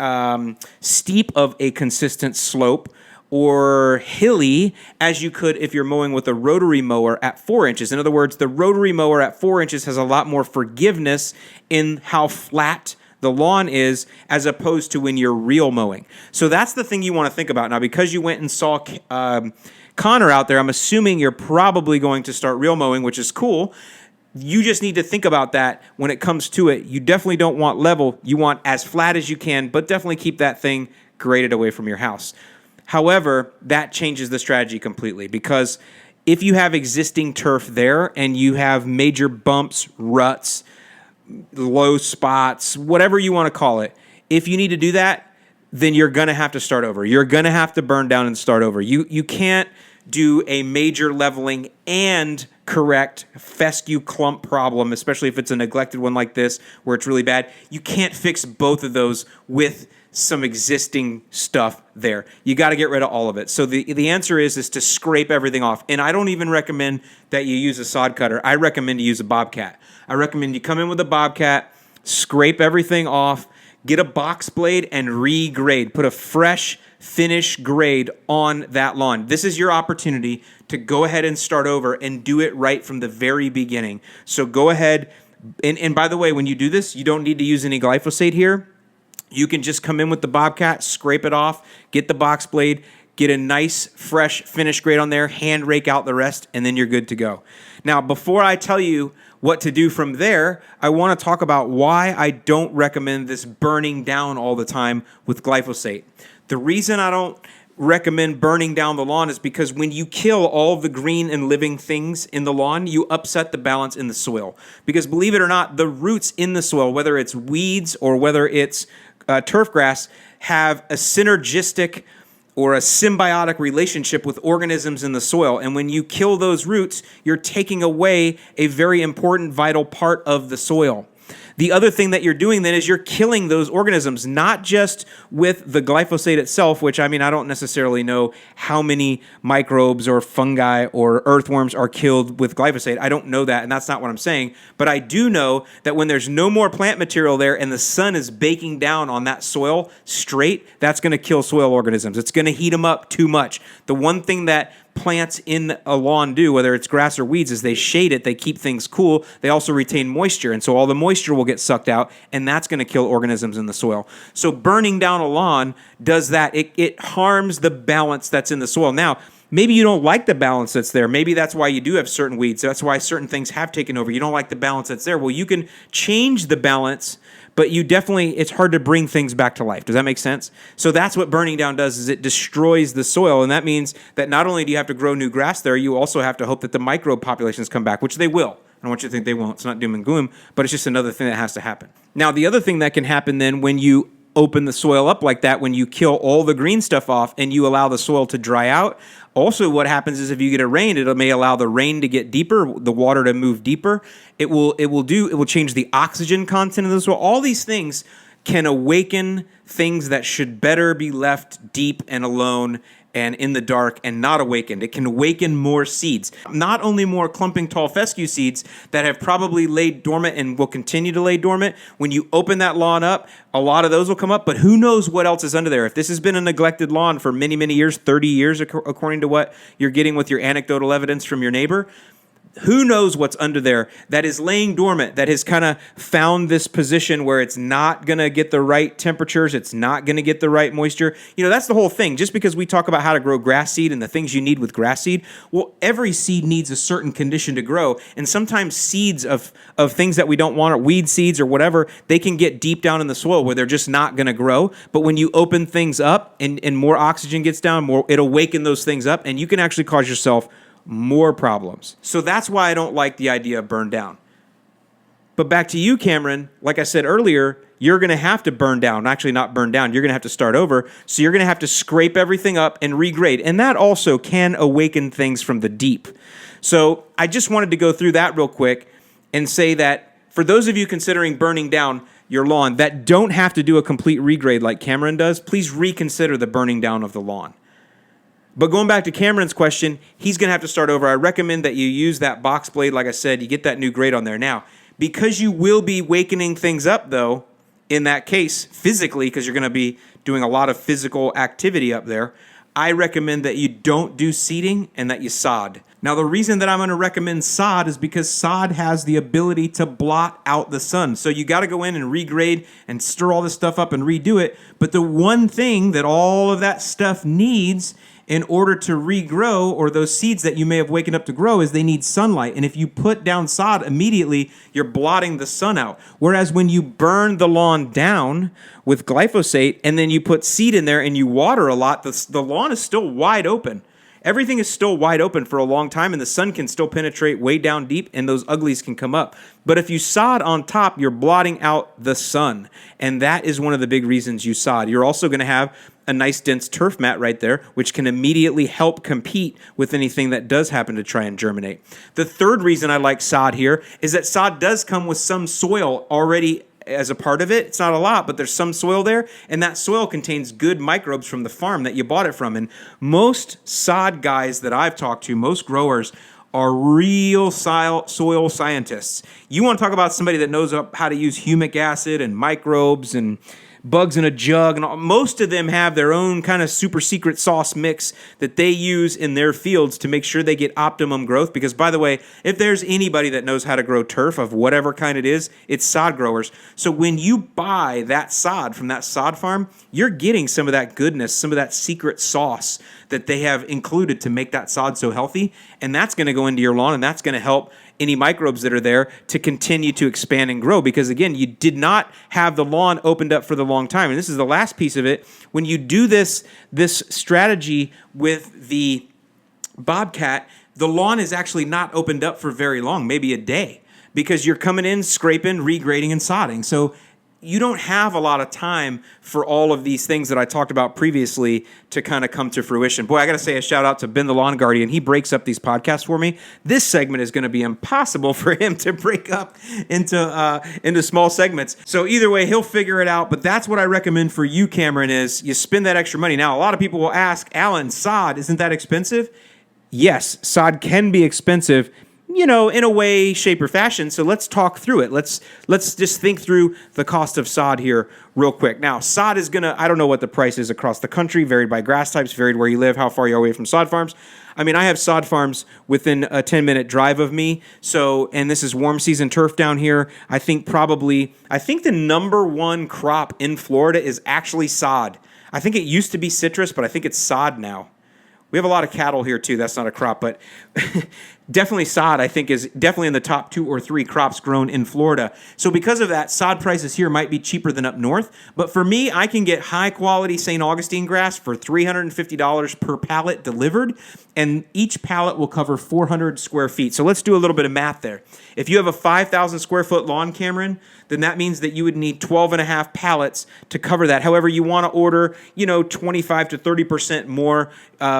steep of a consistent slope or hilly as you could if you're mowing with a rotary mower at 4 inches. In other words, the rotary mower at 4 inches has a lot more forgiveness in how flat the lawn is as opposed to when you're real mowing. So that's the thing you want to think about. Now, because you went and saw Connor out there, I'm assuming you're probably going to start real mowing, which is cool. You just need to think about that when it comes to it. You definitely don't want level. You want as flat as you can, but definitely keep that thing graded away from your house. However, that changes the strategy completely, because if you have existing turf there and you have major bumps, ruts, low spots, whatever you want to call it, if you need to do that, then you're going to have to start over. You're going to have to burn down and start over. You can't do a major leveling and correct fescue clump problem, especially if it's a neglected one like this where it's really bad. You can't fix both of those with some existing stuff there. You got to get rid of all of it. So the answer is to scrape everything off. And I don't even recommend that you use a sod cutter. I recommend you use a bobcat. I recommend you come in with a bobcat, scrape everything off, get a box blade, and regrade. Put a fresh finish grade on that lawn. This is your opportunity to go ahead and start over and do it right from the very beginning. So go ahead. And by the way, when you do this, you don't need to use any glyphosate here. You can just come in with the bobcat, scrape it off, get the box blade, get a nice, fresh finish grade on there, hand rake out the rest, and then you're good to go. Now, before I tell you what to do from there, I want to talk about why I don't recommend this burning down all the time with glyphosate. The reason I don't recommend burning down the lawn is because when you kill all the green and living things in the lawn, you upset the balance in the soil. Because believe it or not, the roots in the soil, whether it's weeds or whether it's turf grass, have a synergistic or a symbiotic relationship with organisms in the soil. And when you kill those roots, you're taking away a very important, vital part of the soil. The other thing that you're doing then is you're killing those organisms, not just with the glyphosate itself, which, I mean, I don't necessarily know how many microbes or fungi or earthworms are killed with glyphosate. I don't know that, and that's not what I'm saying. But I do know that when there's no more plant material there and the sun is baking down on that soil straight, that's going to kill soil organisms. It's going to heat them up too much. The one thing that plants in a lawn do, whether it's grass or weeds, is they shade it, they keep things cool, they also retain moisture, and so all the moisture will get sucked out, and that's going to kill organisms in the soil. So burning down a lawn does that. It harms the balance that's in the soil. Now, maybe you don't like the balance that's there. Maybe that's why you do have certain weeds. That's why certain things have taken over. You don't like the balance that's there. Well, you can change the balance, but it's hard to bring things back to life. Does that make sense? So that's what burning down does, is it destroys the soil. And that means that not only do you have to grow new grass there, you also have to hope that the microbe populations come back, which they will. I don't want you to think they won't. It's not doom and gloom, but it's just another thing that has to happen. Now, the other thing that can happen then when you open the soil up like that, when you kill all the green stuff off and you allow the soil to dry out, also what happens is if you get a rain, it may allow the rain to get deeper, the water to move deeper. It will change the oxygen content of the soil. All these things can awaken things that should better be left deep and alone and in the dark and not awakened. It can awaken more seeds. Not only more clumping tall fescue seeds that have probably laid dormant and will continue to lay dormant. When you open that lawn up, a lot of those will come up, but who knows what else is under there. If this has been a neglected lawn for many, many years, 30 years, according to what you're getting with your anecdotal evidence from your neighbor, who knows what's under there that is laying dormant, that has kind of found this position where it's not going to get the right temperatures, it's not going to get the right moisture. You know, that's the whole thing. Just because we talk about how to grow grass seed and the things you need with grass seed, well, every seed needs a certain condition to grow. And sometimes seeds of things that we don't want, or weed seeds or whatever, they can get deep down in the soil where they're just not going to grow. But when you open things up and more oxygen gets down, it'll waken those things up, and you can actually cause yourself more problems. So that's why I don't like the idea of burn down. But back to you, Cameron, like I said earlier, you're going to have to burn down. Actually, not burn down. You're going to have to start over. So you're going to have to scrape everything up and regrade. And that also can awaken things from the deep. So I just wanted to go through that real quick and say that for those of you considering burning down your lawn that don't have to do a complete regrade like Cameron does, please reconsider the burning down of the lawn. But going back to Cameron's question, he's going to have to start over. I recommend that you use that box blade. Like I said, you get that new grade on there. Now, because you will be wakening things up, though, in that case, physically, because you're going to be doing a lot of physical activity up there, I recommend that you don't do seeding and that you sod. Now, the reason that I'm going to recommend sod is because sod has the ability to blot out the sun. So you got to go in and regrade and stir all this stuff up and redo it. But the one thing that all of that stuff needs in order to regrow, or those seeds that you may have waken up to grow, is they need sunlight. And if you put down sod immediately, you're blotting the sun out. Whereas when you burn the lawn down with glyphosate and then you put seed in there and you water a lot, the lawn is still wide open. Everything is still wide open for a long time, and the sun can still penetrate way down deep, and those uglies can come up. But if you sod on top, you're blotting out the sun, and that is one of the big reasons you sod. You're also going to have a nice dense turf mat right there, which can immediately help compete with anything that does happen to try and germinate. The third reason I like sod here is that sod does come with some soil already as a part of it. It's not a lot, but there's some soil there, and that soil contains good microbes from the farm that you bought it from. And most sod guys that I've talked to, most growers, are real soil scientists. You want to talk about somebody that knows how to use humic acid and microbes and bugs in a jug, and most of them have their own kind of super secret sauce mix that they use in their fields to make sure they get optimum growth. Because, by the way, if there's anybody that knows how to grow turf of whatever kind it is, it's sod growers. So when you buy that sod from that sod farm, you're getting some of that goodness, some of that secret sauce that they have included to make that sod so healthy, and that's going to go into your lawn, and that's going to help any microbes that are there to continue to expand and grow. Because again, you did not have the lawn opened up for the long time. And this is the last piece of it. When you do this strategy with the Bobcat, the lawn is actually not opened up for very long, maybe a day, because you're coming in, scraping, regrading, and sodding. So you don't have a lot of time for all of these things that I talked about previously to kind of come to fruition. Boy, I got to say a shout out to Ben the Lawn Guardian. He breaks up these podcasts for me. This segment is going to be impossible for him to break up into small segments. So either way, he'll figure it out. But that's what I recommend for you, Cameron, is you spend that extra money. Now, a lot of people will ask, Alan, sod, isn't that expensive? Yes, sod can be expensive, in a way, shape, or fashion. So let's talk through it. Let's just think through the cost of sod here real quick. Now, sod is I don't know what the price is across the country, varied by grass types, varied where you live, how far you're away from sod farms. I mean, I have sod farms within a 10-minute drive of me. So, and this is warm season turf down here. I think the number one crop in Florida is actually sod. I think it used to be citrus, but I think it's sod now. We have a lot of cattle here, too. That's not a crop, but definitely sod, I think, is definitely in the top 2 or 3 crops grown in Florida. So because of that, sod prices here might be cheaper than up north. But for me, I can get high-quality St. Augustine grass for $350 per pallet delivered, and each pallet will cover 400 square feet. So let's do a little bit of math there. If you have a 5,000 square foot lawn, Cameron, then that means that you would need 12 and a half pallets to cover that. However, you want to order, 25 to 30% more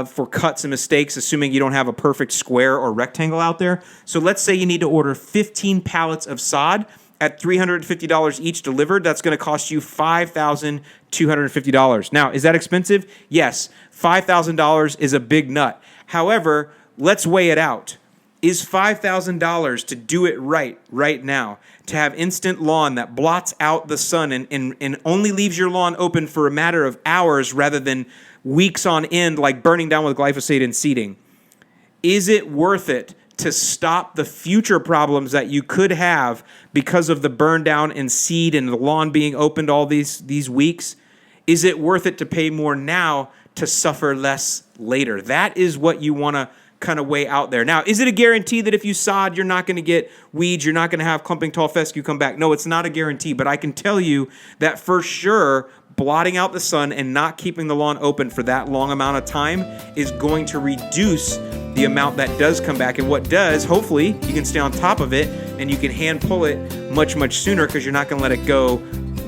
for cuts and mistakes, assuming you don't have a perfect square or rectangle out there. So let's say you need to order 15 pallets of sod at $350 each delivered. That's going to cost you $5,250. Now, is that expensive? Yes, $5,000 is a big nut. However, let's weigh it out. Is $5,000 to do it right now, to have instant lawn that blots out the sun and only leaves your lawn open for a matter of hours rather than weeks on end, like burning down with glyphosate and seeding? Is it worth it to stop the future problems that you could have because of the burn down and seed and the lawn being opened all these weeks? Is it worth it to pay more now to suffer less later? That is what you want to kind of way out there. Now, is it a guarantee that if you sod, you're not going to get weeds, you're not going to have clumping tall fescue come back? No, it's not a guarantee, but I can tell you that for sure, blotting out the sun and not keeping the lawn open for that long amount of time is going to reduce the amount that does come back. And what does, hopefully, you can stay on top of it and you can hand pull it much, much sooner because you're not going to let it go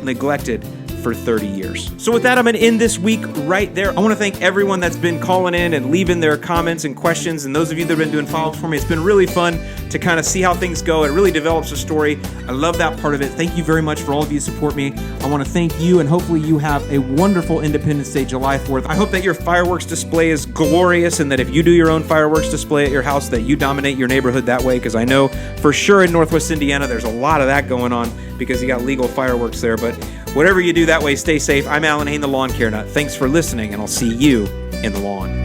neglected for 30 years. So with that, I'm going to end this week right there. I want to thank everyone that's been calling in and leaving their comments and questions, and those of you that have been doing follow-ups for me. It's been really fun to kind of see how things go. It really develops a story. I love that part of it. Thank you very much for all of you who support me. I want to thank you, and hopefully you have a wonderful Independence Day, July 4th. I hope that your fireworks display is glorious, and that if you do your own fireworks display at your house, that you dominate your neighborhood that way, because I know for sure in Northwest Indiana, there's a lot of that going on because you got legal fireworks there. But whatever you do that way, stay safe. I'm Alan Hain, the Lawn Care Nut. Thanks for listening, and I'll see you in the lawn.